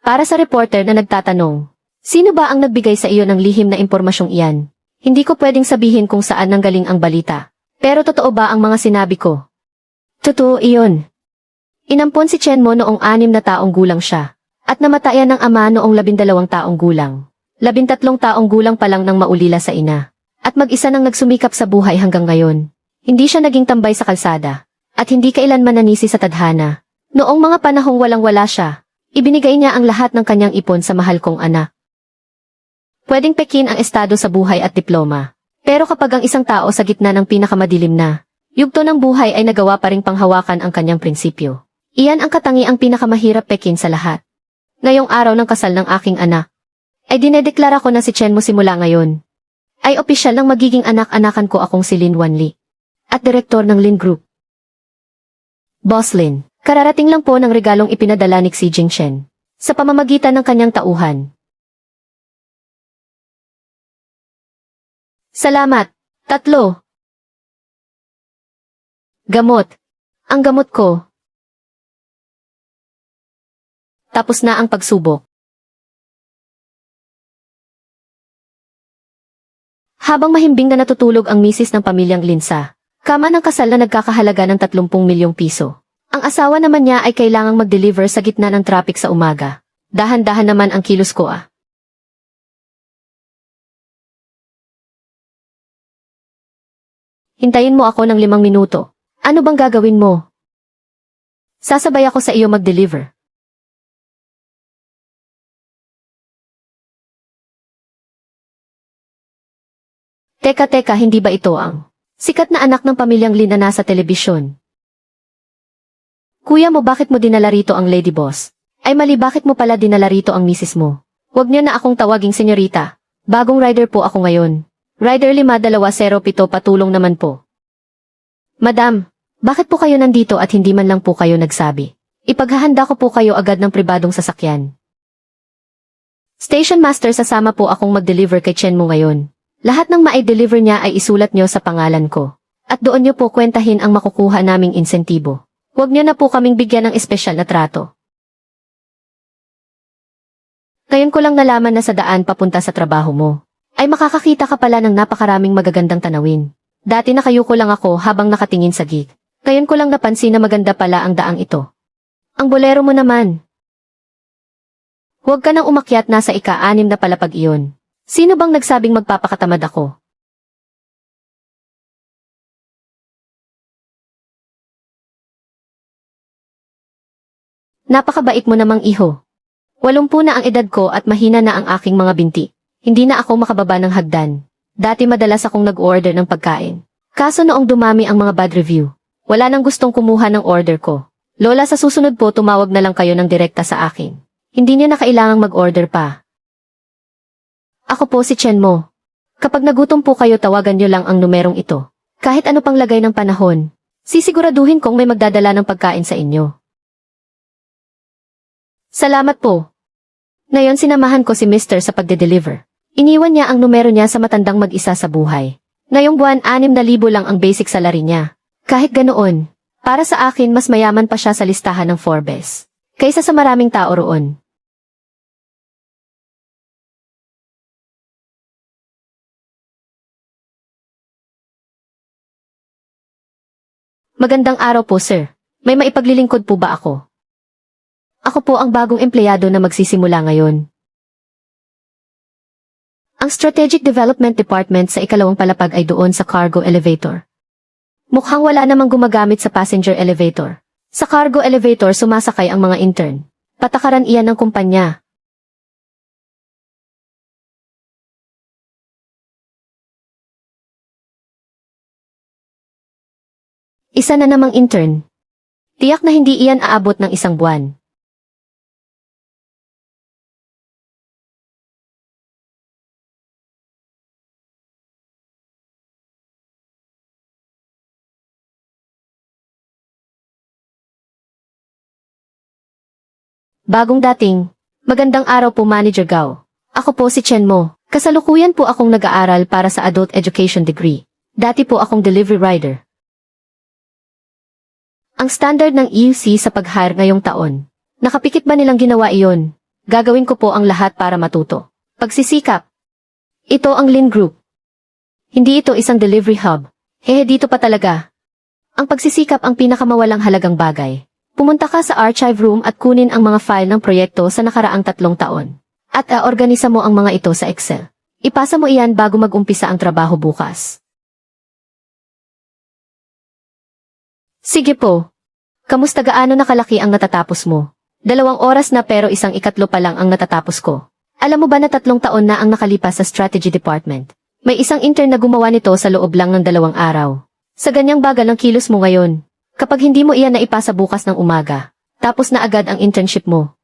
Para sa reporter na nagtatanong, sino ba ang nagbigay sa iyo ng lihim na impormasyong iyan? Hindi ko pwedeng sabihin kung saan nanggaling ang balita. Pero totoo ba ang mga sinabi ko? Totoo iyon. Inampon si Chen Mo noong 6 na taong gulang siya, at namatayan ng ama noong 12 taong gulang. 13 taong gulang pa lang nang maulila sa ina, at mag-isa nang nagsumikap sa buhay hanggang ngayon. Hindi siya naging tambay sa kalsada, at hindi kailanman nanisi sa tadhana. Noong mga panahong walang-wala siya, ibinigay niya ang lahat ng kanyang ipon sa mahal kong anak. Pwedeng pekin ang estado sa buhay at diploma, pero kapag ang isang tao sa gitna ng pinakamadilim na yugto ng buhay ay nagawa pa ring panghawakan ang kanyang prinsipyo, iyan ang katangiang pinakamahirap pekin sa lahat. Ngayong araw ng kasal ng aking anak, ay dinedeklara ko na si Chen Mo simula ngayon. Ay opisyal ng magiging anak-anakan ko akong si Lin Wanli, at direktor ng Lin Group. Boss Lin, kararating lang po ng regalong ipinadala ni Xi Jinping sa pamamagitan ng kanyang tauhan. Salamat. 3. Gamot. Ang gamot ko. Tapos na ang pagsubok. Habang mahimbing na natutulog ang misis ng pamilyang Linsa, kama ng kasal na nagkakahalaga ng 30 milyong piso. Ang asawa naman niya ay kailangang mag-deliver sa gitna ng traffic sa umaga. Dahan-dahan naman ang kilos ko ah. Hintayin mo ako ng 5 minuto. Ano bang gagawin mo? Sasabay ako sa iyo mag-deliver. Teka, hindi ba ito ang sikat na anak ng pamilyang Lin na nasa telebisyon? Kuya mo, bakit mo dinala rito ang lady boss? Ay mali, bakit mo pala dinala rito ang misis mo? Huwag niyo na akong tawaging senyorita. Bagong rider po ako ngayon. Rider 527, patulong naman po. Madam, bakit po kayo nandito at hindi man lang po kayo nagsabi? Ipaghahanda ko po kayo agad ng pribadong sasakyan. Station Master, sasama po akong mag-deliver kay Chen Mo ngayon. Lahat ng mai-deliver niya ay isulat niyo sa pangalan ko. At doon niyo po kwentahin ang makukuha naming insentibo. Huwag niyo na po kaming bigyan ng espesyal na trato. Ngayon ko lang nalaman na sa daan papunta sa trabaho mo ay makakakita ka pala ng napakaraming magagandang tanawin. Dati nakayuko lang ako habang nakatingin sa gig. Ngayon ko lang napansin na maganda pala ang daang ito. Ang bolero mo naman. Huwag ka nang umakyat, nasa ika-6 na palapag iyon. Sino bang nagsabing magpapakatamad ako? Napakabait mo namang iho. 80 na ang edad ko at mahina na ang aking mga binti. Hindi na ako makababa ng hagdan. Dati madalas akong nag-order ng pagkain. Kaso noong dumami ang mga bad review, wala nang gustong kumuha ng order ko. Lola, sa susunod po tumawag na lang kayo ng direkta sa akin. Hindi niyo na kailangang mag-order pa. Ako po si Chen Mo. Kapag nagutom po kayo, tawagan niyo lang ang numerong ito. Kahit ano pang lagay ng panahon, sisiguraduhin kong may magdadala ng pagkain sa inyo. Salamat po. Ngayon sinamahan ko si Mr. sa pagde-deliver. Iniwan niya ang numero niya sa matandang mag-isa sa buhay. Ngayong buwan 6,000 lang ang basic salary niya. Kahit ganoon, para sa akin mas mayaman pa siya sa listahan ng Forbes kaysa sa maraming tao roon. Magandang araw po, sir. May maipaglilingkod po ba ako? Ako po ang bagong empleyado na magsisimula ngayon. Ang Strategic Development Department sa ikalawang palapag ay doon sa cargo elevator. Mukhang wala namang gumagamit sa passenger elevator. Sa cargo elevator sumasakay ang mga intern. Patakaran iyan ng kumpanya. Isa na namang intern. Tiyak na hindi iyan aabot ng 1 buwan. Bagong dating. Magandang araw po, Manager Gao. Ako po si Chen Mo. Kasalukuyan po akong nag-aaral para sa Adult Education Degree. Dati po akong delivery rider. Ang standard ng EUC sa pag-hire ngayong taon. Nakapikit ba nilang ginawa iyon? Gagawin ko po ang lahat para matuto. Pagsisikap. Ito ang Lin Group. Hindi ito isang delivery hub. Hehe, dito pa talaga. Ang pagsisikap ang pinakamawalang halagang bagay. Pumunta ka sa archive room at kunin ang mga file ng proyekto sa nakaraang 3 taon. At organisa mo ang mga ito sa Excel. Ipasa mo iyan bago mag-umpisa ang trabaho bukas. Sige po. Kamusta, gaano nakalaki ang natatapos mo? 2 oras na pero 1/3 pa lang ang natatapos ko. Alam mo ba na 3 taon na ang nakalipas sa Strategy Department? May isang intern na gumawa nito sa loob lang ng 2 araw. Sa ganyang bagal ng kilos mo ngayon, kapag hindi mo iyan naipasa bukas ng umaga, tapos na agad ang internship mo.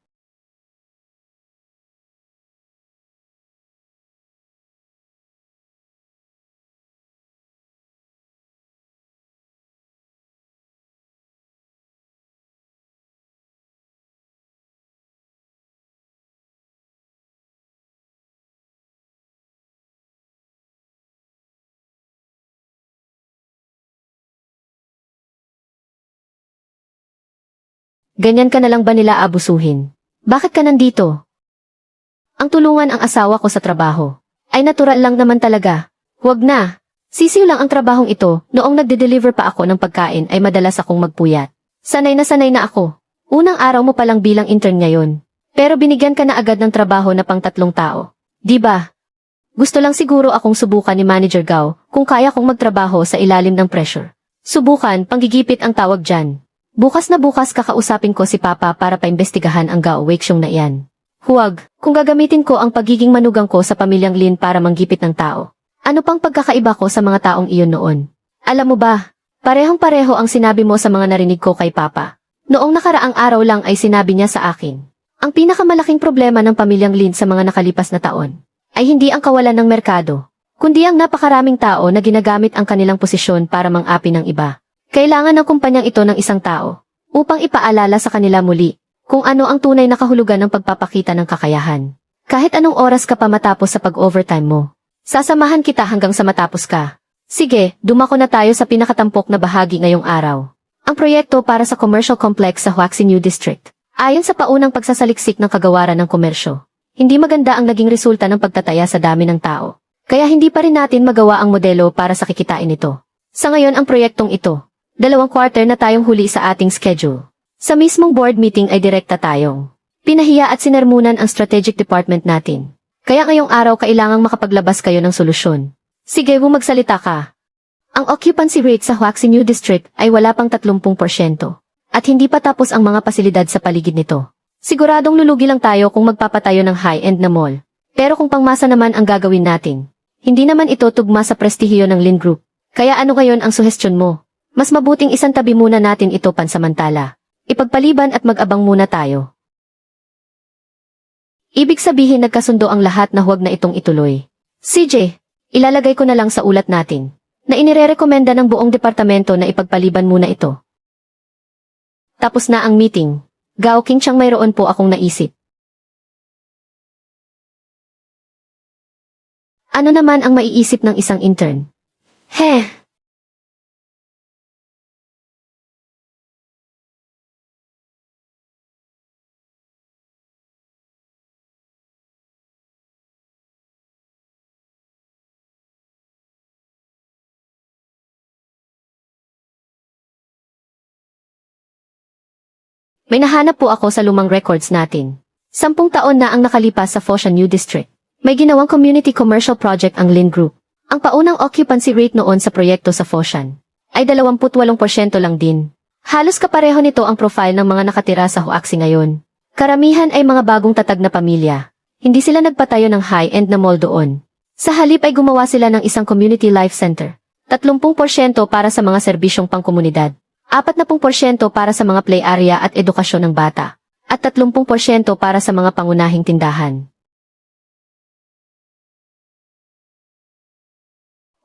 Ganyan ka na lang ba nila abusuhin? Bakit ka nandito? Ang tulungan ang asawa ko sa trabaho. Ay natural lang naman talaga. Huwag na. Sisiw lang ang trabahong ito. Noong nagde-deliver pa ako ng pagkain ay madalas akong magpuyat. Sanay na ako. Unang araw mo palang bilang intern ngayon. Pero binigyan ka na agad ng trabaho na pang 3 tao. Di ba? Gusto lang siguro akong subukan ni Manager Gao kung kaya kong magtrabaho sa ilalim ng pressure. Subukan, panggigipit ang tawag dyan. Bukas na bukas kakausapin ko si Papa para paimbestigahan ang Gao Weixiong na iyan. Huwag, kung gagamitin ko ang pagiging manugang ko sa pamilyang Lin para manggipit ng tao. Ano pang pagkakaiba ko sa mga taong iyon noon? Alam mo ba, parehong-pareho ang sinabi mo sa mga narinig ko kay Papa. Noong nakaraang araw lang ay sinabi niya sa akin. Ang pinakamalaking problema ng pamilyang Lin sa mga nakalipas na taon ay hindi ang kawalan ng merkado, kundi ang napakaraming tao na ginagamit ang kanilang posisyon para mang-api ng iba. Kailangan ng kumpanyang ito ng isang tao upang ipaalala sa kanila muli kung ano ang tunay na kahulugan ng pagpapakita ng kakayahan. Kahit anong oras ka pa matapos sa pag-overtime mo, sasamahan kita hanggang sa matapos ka. Sige, dumako na tayo sa pinakatampok na bahagi ngayong araw. Ang proyekto para sa commercial complex sa Huaxi New District. Ayon sa paunang pagsasaliksik ng kagawaran ng komersyo, hindi maganda ang naging resulta ng pagtataya sa dami ng tao. Kaya hindi pa rin natin magawa ang modelo para sa kikitain ito. Sa ngayon ang proyektong ito, 2 quarter na tayong huli sa ating schedule. Sa mismong board meeting ay direkta tayong pinahiya at sinermunan ang strategic department natin. Kaya ngayong araw kailangang makapaglabas kayo ng solusyon. Sige, magsalita ka. Ang occupancy rate sa Huaxi New District ay wala pang 30%. At hindi pa tapos ang mga pasilidad sa paligid nito. Siguradong lulugi lang tayo kung magpapatayo ng high-end na mall. Pero kung pangmasa naman ang gagawin natin, hindi naman ito tugma sa prestihiyo ng Lin Group. Kaya ano ngayon ang suhestyon mo? Mas mabuting isantabi muna natin ito pansamantala. Ipagpaliban at mag-abang muna tayo. Ibig sabihin nagkasundo ang lahat na huwag na itong ituloy. CJ, ilalagay ko na lang sa ulat natin na inirerekomenda ng buong departamento na ipagpaliban muna ito. Tapos na ang meeting. Gao King Chang, mayroon po akong naisip. Ano naman ang maiisip ng isang intern? May nahanap po ako sa lumang records natin. 10 taon na ang nakalipas sa Foshan New District. May ginawang community commercial project ang Lin Group. Ang paunang occupancy rate noon sa proyekto sa Foshan ay 28% lang din. Halos kapareho nito ang profile ng mga nakatira sa Huaxi ngayon. Karamihan ay mga bagong tatag na pamilya. Hindi sila nagpatayo ng high-end na mall doon. Sa halip ay gumawa sila ng isang community life center. 30% para sa mga serbisyong pangkomunidad. 40% para sa mga play area at edukasyon ng bata. At 30% para sa mga pangunahing tindahan.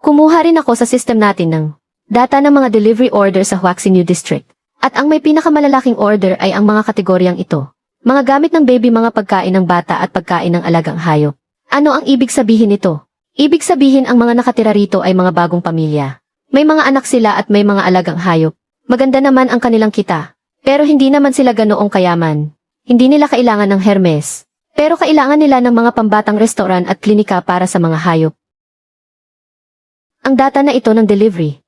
Kumuha rin ako sa system natin ng data ng mga delivery order sa Huaxi New District. At ang may pinakamalalaking order ay ang mga kategoryang ito. Mga gamit ng baby, mga pagkain ng bata at pagkain ng alagang hayop. Ano ang ibig sabihin nito? Ibig sabihin ang mga nakatira rito ay mga bagong pamilya. May mga anak sila at may mga alagang hayop. Maganda naman ang kanilang kita. Pero hindi naman sila ganoong kayaman. Hindi nila kailangan ng Hermes. Pero kailangan nila ng mga pambatang restaurant at klinika para sa mga hayop. Ang data na ito ng delivery.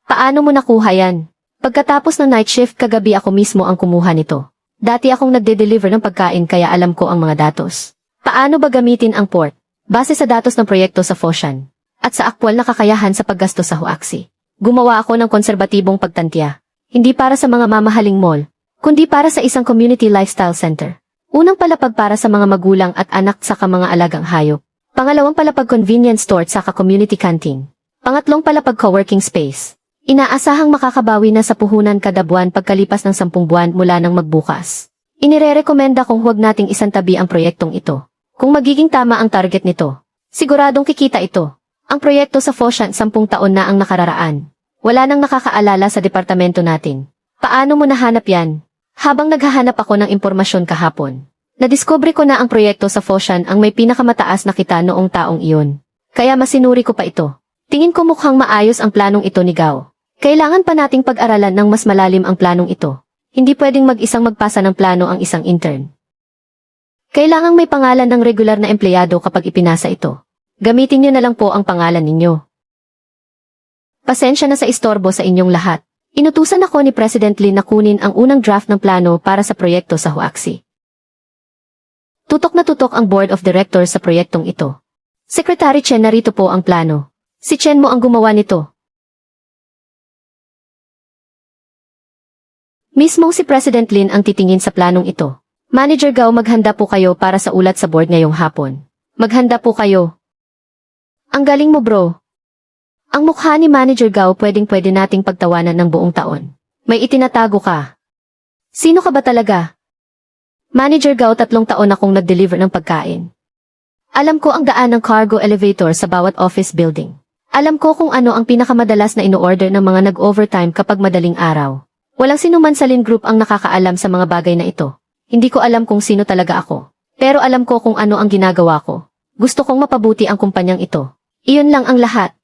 Paano mo nakuha yan? Pagkatapos ng night shift kagabi ako mismo ang kumuha nito. Dati akong nagde-deliver ng pagkain kaya alam ko ang mga datos. Paano ba gamitin ang port? Base sa datos ng proyekto sa Foshan. At sa aktwal na kakayahan sa paggasto sa Huaxi. Gumawa ako ng konserbatibong pagtantya. Hindi para sa mga mamahaling mall, kundi para sa isang community lifestyle center. Unang palapag para sa mga magulang at anak saka mga alagang hayop. Pangalawang palapag convenience store saka community canteen. Pangatlong palapag co-working space. Inaasahang makakabawi na sa puhunan kada buwan pagkalipas ng 10 buwan mula nang magbukas. Inirerekomenda kong huwag nating isantabi ang proyektong ito. Kung magiging tama ang target nito, siguradong kikita ito. Ang proyekto sa Foshan 10 taon na ang nakararaan. Wala nang nakakaalala sa departamento natin. Paano mo nahanap yan? Habang naghahanap ako ng impormasyon kahapon. Nadiskubre ko na ang proyekto sa Foshan ang may pinakamataas na kita noong taong iyon. Kaya masinuri ko pa ito. Tingin ko mukhang maayos ang planong ito ni Gao. Kailangan pa nating pag-aralan ng mas malalim ang planong ito. Hindi pwedeng mag-isang magpasa ng plano ang isang intern. Kailangang may pangalan ng regular na empleyado kapag ipinasa ito. Gamitin niyo na lang po ang pangalan ninyo. Pasensya na sa istorbo sa inyong lahat. Inutusan ako ni President Lin na kunin ang unang draft ng plano para sa proyekto sa Huaxi. Tutok na tutok ang Board of Directors sa proyektong ito. Secretary Chen, narito po ang plano. Si Chen mo ang gumawa nito. Mismong si President Lin ang titingin sa planong ito. Manager Gao, maghanda po kayo para sa ulat sa board ngayong hapon. Maghanda po kayo. Ang galing mo, bro. Ang mukha ni Manager Gao pwedeng-pwede nating pagtawanan ng buong taon. May itinatago ka. Sino ka ba talaga? Manager Gao, 3 taon akong nag-deliver ng pagkain. Alam ko ang daan ng cargo elevator sa bawat office building. Alam ko kung ano ang pinakamadalas na ino-order ng mga nag-overtime kapag madaling araw. Walang sinuman sa Lin Group ang nakakaalam sa mga bagay na ito. Hindi ko alam kung sino talaga ako. Pero alam ko kung ano ang ginagawa ko. Gusto kong mapabuti ang kumpanyang ito. Iyon lang ang lahat.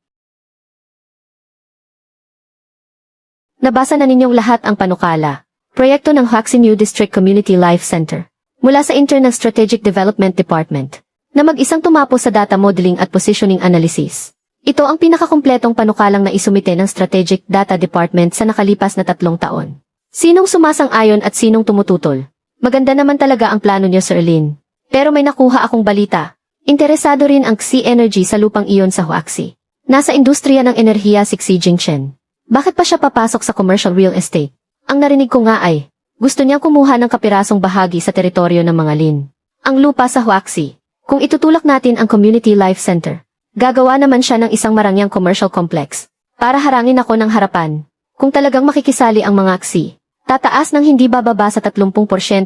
Nabasa na ninyong lahat ang panukala. Proyekto ng Huaxi New District Community Life Center. Mula sa intern ng Strategic Development Department. Na mag-isang tumapos sa data modeling at positioning analysis. Ito ang pinakakumpletong panukalang na isumite ng Strategic Data Department sa nakalipas na 3 taon. Sinong sumasang-ayon at sinong tumututol? Maganda naman talaga ang plano niyo, Sir Lin. Pero may nakuha akong balita. Interesado rin ang Xi Energy sa lupang iyon sa Huaxi. Nasa industriya ng enerhiya si Xi Jingchen. Bakit pa siya papasok sa commercial real estate? Ang narinig ko nga ay, gusto niyang kumuha ng kapirasong bahagi sa teritoryo ng mga Lin. Ang lupa sa Huaxi. Kung itutulak natin ang Community Life Center, gagawa naman siya ng isang marangyang commercial complex. Para harangin ako ng harapan. Kung talagang makikisali ang mga Xi, tataas ng hindi bababa sa 30%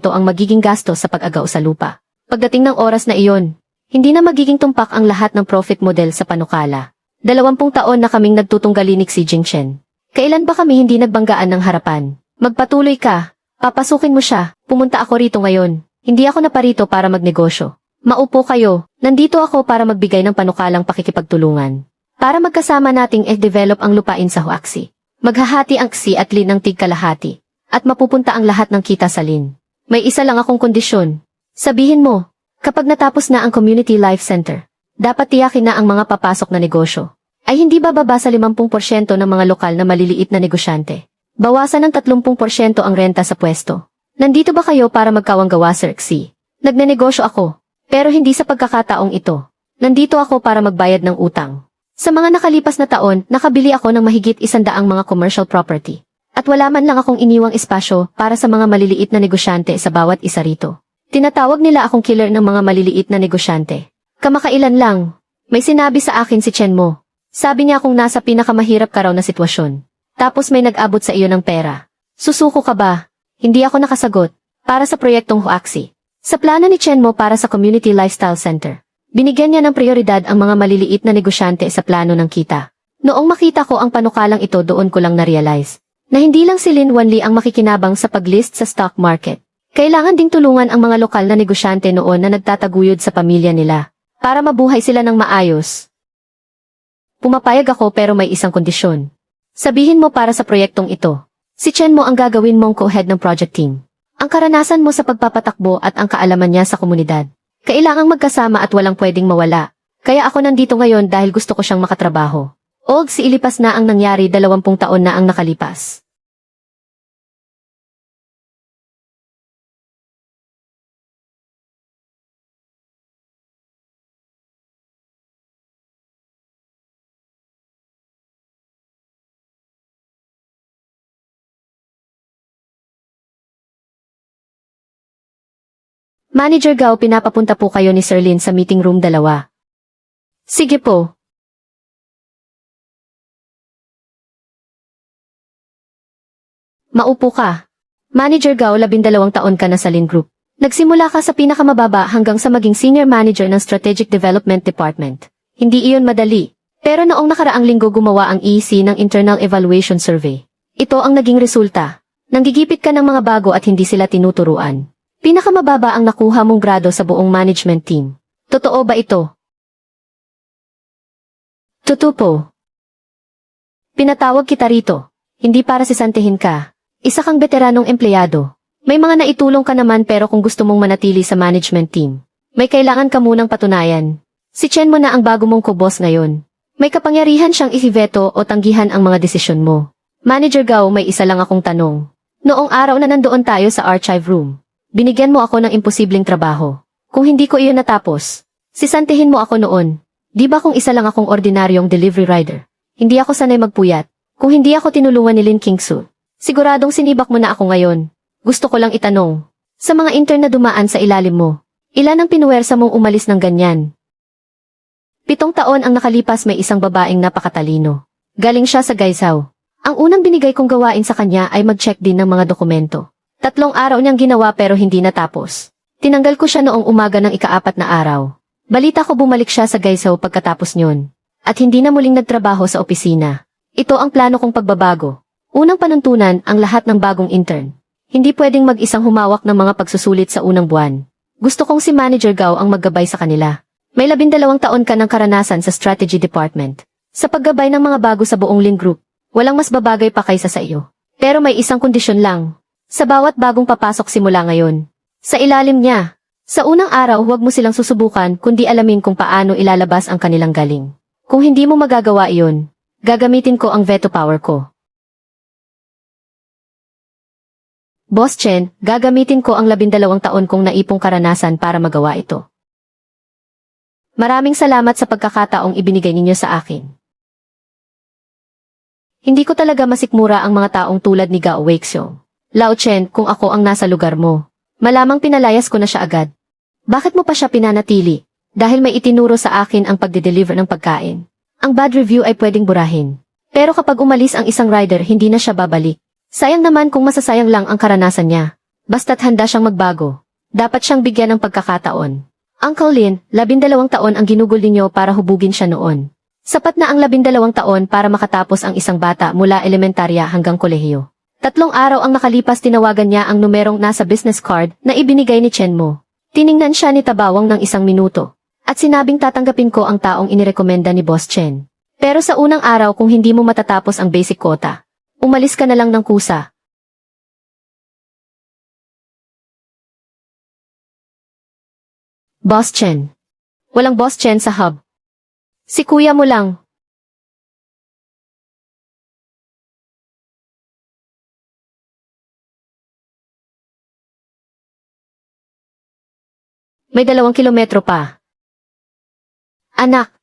ang magiging gastos sa pag-agaw sa lupa. Pagdating ng oras na iyon, hindi na magiging tumpak ang lahat ng profit model sa panukala. 20 taon na kaming nagtutunggali ni Xi Jingchen. Kailan ba kami hindi nagbanggaan ng harapan? Magpatuloy ka. Papasukin mo siya. Pumunta ako rito ngayon. Hindi ako naparito para magnegosyo. Maupo kayo. Nandito ako para magbigay ng panukalang pakikipagtulungan. Para magkasama nating develop ang lupain sa Huaxi. Maghahati ang Xi at Lin ng tig-kalahati. At mapupunta ang lahat ng kita sa Lin. May isa lang akong kondisyon. Sabihin mo, kapag natapos na ang Community Life Center, dapat tiyakin na ang mga papasok na negosyo ay hindi bababa sa 50% ng mga lokal na maliliit na negosyante. Bawasan ng 30% ang renta sa pwesto. Nandito ba kayo para magkawanggawa, Sir Xi? Nagnenegosyo ako, pero hindi sa pagkakataong ito. Nandito ako para magbayad ng utang. Sa mga nakalipas na taon, nakabili ako ng mahigit 100 mga commercial property. At At wala man lang akong iniwang espasyo para sa mga maliliit na negosyante sa bawat isa rito. Tinatawag nila akong killer ng mga maliliit na negosyante. Kamakailan lang, may sinabi sa akin si Chen Mo. Sabi niya kung nasa pinakamahirap ka raw na sitwasyon. Tapos may nag-abot sa iyo ng pera. Susuko ka ba? Hindi ako nakasagot. Para sa proyektong Huaxi. Sa plano ni Chen Mo para sa Community Lifestyle Center. Binigyan niya ng prioridad ang mga maliliit na negosyante sa plano ng kita. Noong makita ko ang panukalang ito doon ko lang na-realize na hindi lang si Lin Wanli ang makikinabang sa pag-list sa stock market. Kailangan ding tulungan ang mga lokal na negosyante noon na nagtataguyod sa pamilya nila para mabuhay sila ng maayos. Pumapayag ako pero may isang kondisyon. Sabihin mo para sa proyektong ito. Si Chen Mo ang gagawin mong co-head ng project team. Ang karanasan mo sa pagpapatakbo at ang kaalaman niya sa komunidad. Kailangang magkasama at walang pwedeng mawala. Kaya ako nandito ngayon dahil gusto ko siyang makatrabaho. Old si ilipas na ang nangyari 20 taon na ang nakalipas. Manager Gao, pinapapunta po kayo ni Sir Lin sa meeting room 2. Sige po. Maupo ka. Manager Gao, 12 taon ka na sa Lin Group. Nagsimula ka sa pinakamababa hanggang sa maging senior manager ng Strategic Development Department. Hindi iyon madali. Pero noong nakaraang linggo gumawa ang EC ng Internal Evaluation Survey. Ito ang naging resulta. Nanggigipit ka ng mga bago at hindi sila tinuturuan. Pinakamababa ang nakuha mong grado sa buong management team. Totoo ba ito? Totoo po. Pinatawag kita rito. Hindi para sisantihin ka. Isa kang veteranong empleyado. May mga naitulong ka naman pero kung gusto mong manatili sa management team, may kailangan ka munang patunayan. Si Chen Mo na ang bago mong co-boss ngayon. May kapangyarihan siyang i-veto o tanggihan ang mga desisyon mo. Manager Gao, may isa lang akong tanong. Noong araw na nandoon tayo sa archive room, binigyan mo ako ng imposibleng trabaho. Kung hindi ko iyon natapos, sisantihin mo ako noon. Di ba kung isa lang akong ordinaryong delivery rider? Hindi ako sanay magpuyat. Kung hindi ako tinulungan ni Lin Kingsu, siguradong sinibak mo na ako ngayon. Gusto ko lang itanong, sa mga intern na dumaan sa ilalim mo, ilan ang pinuwersa mong umalis ng ganyan? 7 taon ang nakalipas, may isang babaeng napakatalino. Galing siya sa Gaizhou. Ang unang binigay kong gawain sa kanya ay mag-check din ng mga dokumento. 3 araw niyang ginawa pero hindi natapos. Tinanggal ko siya noong umaga ng ika-4 na araw. Balita ko bumalik siya sa Gaizhou pagkatapos nyon. At hindi na muling nagtrabaho sa opisina. Ito ang plano kong pagbabago. Unang panuntunan, ang lahat ng bagong intern. Hindi pwedeng mag-isang humawak ng mga pagsusulit sa unang buwan. Gusto kong si Manager Gao ang maggabay sa kanila. May 12 taon ka ng karanasan sa Strategy Department. Sa paggabay ng mga bago sa buong Lin Group, walang mas babagay pa kaysa sa iyo. Pero may isang kondisyon lang. Sa bawat bagong papasok simula ngayon. Sa ilalim niya. Sa unang araw, huwag mo silang susubukan kundi alamin kung paano ilalabas ang kanilang galing. Kung hindi mo magagawa iyon, gagamitin ko ang veto power ko. Boss Chen, gagamitin ko ang 12 taon kong naipong karanasan para magawa ito. Maraming salamat sa pagkakataong ibinigay ninyo sa akin. Hindi ko talaga masikmura ang mga taong tulad ni Gao Weixiong. Lao Chen, kung ako ang nasa lugar mo, malamang pinalayas ko na siya agad. Bakit mo pa siya pinanatili? Dahil may itinuro sa akin ang pagde-deliver ng pagkain. Ang bad review ay pwedeng burahin. Pero kapag umalis ang isang rider, hindi na siya babalik. Sayang naman kung masasayang lang ang karanasan niya. Basta't handa siyang magbago. Dapat siyang bigyan ng pagkakataon. Uncle Lin, 12 taon ang ginugol ninyo para hubugin siya noon. Sapat na ang 12 taon para makatapos ang isang bata mula elementarya hanggang kolehiyo. 3 araw ang nakalipas, tinawagan niya ang numerong nasa business card na ibinigay ni Chen Mo. Tiningnan siya ni Tabawang ng 1 minuto. At sinabing tatanggapin ko ang taong inirekomenda ni Boss Chen. Pero sa unang araw kung hindi mo matatapos ang basic quota, umalis ka na lang ng kusa. Boss Chen. Walang Boss Chen sa hub. Si kuya mo lang. May 2 kilometro pa. Anak.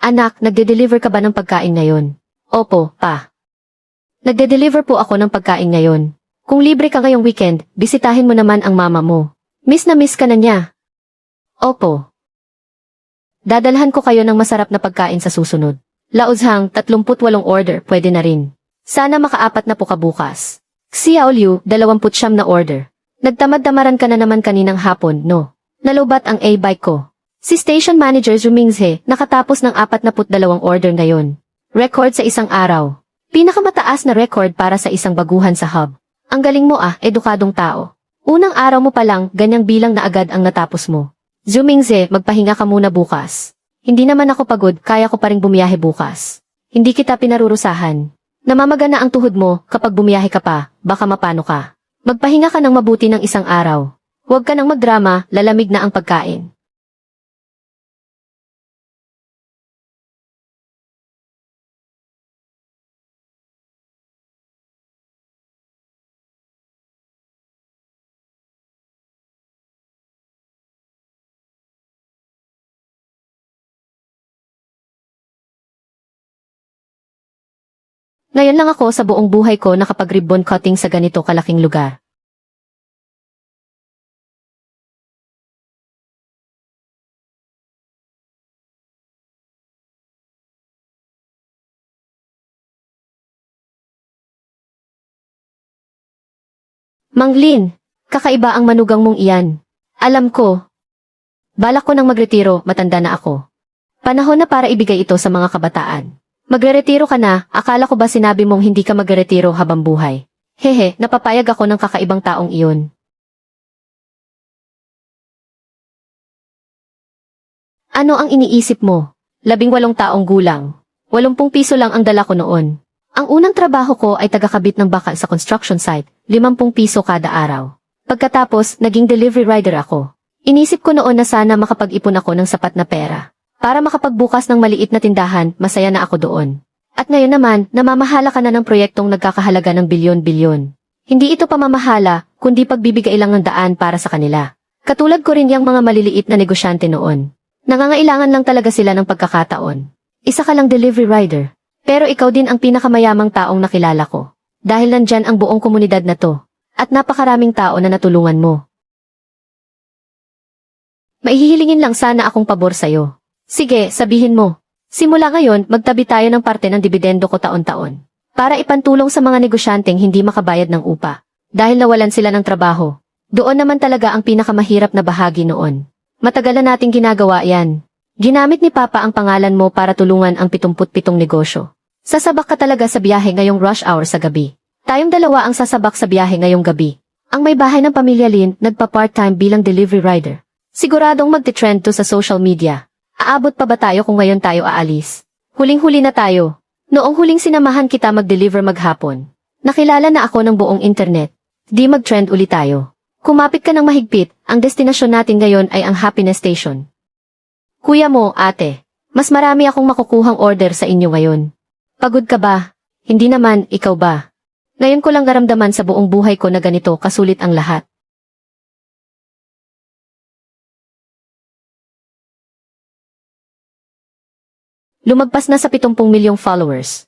Anak, nagde-deliver ka ba ng pagkain ngayon? Opo, pa. Nagde-deliver po ako ng pagkain ngayon. Kung libre ka ngayong weekend, bisitahin mo naman ang mama mo. Miss na miss ka na niya. Opo. Dadalhan ko kayo ng masarap na pagkain sa susunod. Lauzhang, 38 order, pwede na rin. Sana makaapat na po ka bukas. Xiao Liu, 29 na order. Nagtamad-tamaran ka na naman kaninang hapon, no? Nalubat ang A-bike ko. Si Station Manager Zhu Minghe, nakatapos ng 42 order ngayon. Record sa isang araw. Pinakamataas na record para sa isang baguhan sa hub. Ang galing mo edukadong tao. Unang araw mo pa lang, ganyang bilang na agad ang natapos mo. Zhu Minghe, magpahinga ka muna bukas. Hindi naman ako pagod, kaya ko pa ring bumiyahe bukas. Hindi kita pinarurusahan. Namamagana ang tuhod mo, kapag bumiyahe ka pa, baka mapano ka. Magpahinga ka ng mabuti ng isang araw. Huwag ka nang magdrama, lalamig na ang pagkain. Ngayon lang ako sa buong buhay ko nakapag-ribbon cutting sa ganito kalaking lugar. Mang Lin, kakaiba ang manugang mong iyan. Alam ko. Balak ko nang magretiro, matanda na ako. Panahon na para ibigay ito sa mga kabataan. Magre-retiro ka na, akala ko ba sinabi mong hindi ka magre-retiro habang buhay? Hehe, napapayag ako ng kakaibang taong iyon. Ano ang iniisip mo? 18 taong gulang. 80 piso lang ang dala ko noon. Ang unang trabaho ko ay tagakabit ng bakal sa construction site, 50 piso kada araw. Pagkatapos, naging delivery rider ako. Inisip ko noon na sana makapag-ipon ako ng sapat na pera. Para makapagbukas ng maliit na tindahan, masaya na ako doon. At ngayon naman, namamahala ka na ng proyektong nagkakahalaga ng bilyon-bilyon. Hindi ito pamamahala, kundi pagbibigay lang ng daan para sa kanila. Katulad ko rin yung mga maliliit na negosyante noon. Nangangailangan lang talaga sila ng pagkakataon. Isa ka lang delivery rider. Pero ikaw din ang pinakamayamang taong nakilala ko. Dahil nandyan ang buong komunidad na to. At napakaraming tao na natulungan mo. Maihihilingin lang sana akong pabor sa'yo. Sige, sabihin mo. Simula ngayon, magtabi tayo ng parte ng dibidendo ko taon-taon. Para ipantulong sa mga negosyanteng hindi makabayad ng upa. Dahil nawalan sila ng trabaho. Doon naman talaga ang pinakamahirap na bahagi noon. Matagal na nating ginagawa yan. Ginamit ni Papa ang pangalan mo para tulungan ang 77 negosyo. Sasabak ka talaga sa biyahe ngayong rush hour sa gabi. Tayong dalawa ang sasabak sa biyahe ngayong gabi. Ang may bahay ng pamilya Lin, nagpa-part-time bilang delivery rider. Siguradong magte-trend to sa social media. Aabot pa ba tayo kung ngayon tayo aalis? Huling-huli na tayo. Noong huling sinamahan kita mag-deliver maghapon. Nakilala na ako ng buong internet. Di mag-trend ulit tayo. Kumapit ka ng mahigpit, ang destinasyon natin ngayon ay ang Happiness Station. Kuya mo, ate. Mas marami akong makukuhang order sa inyo ngayon. Pagod ka ba? Hindi naman, ikaw ba? Ngayon ko lang naramdaman sa buong buhay ko na ganito kasulit ang lahat. Lumagpas na sa 70 milyong followers.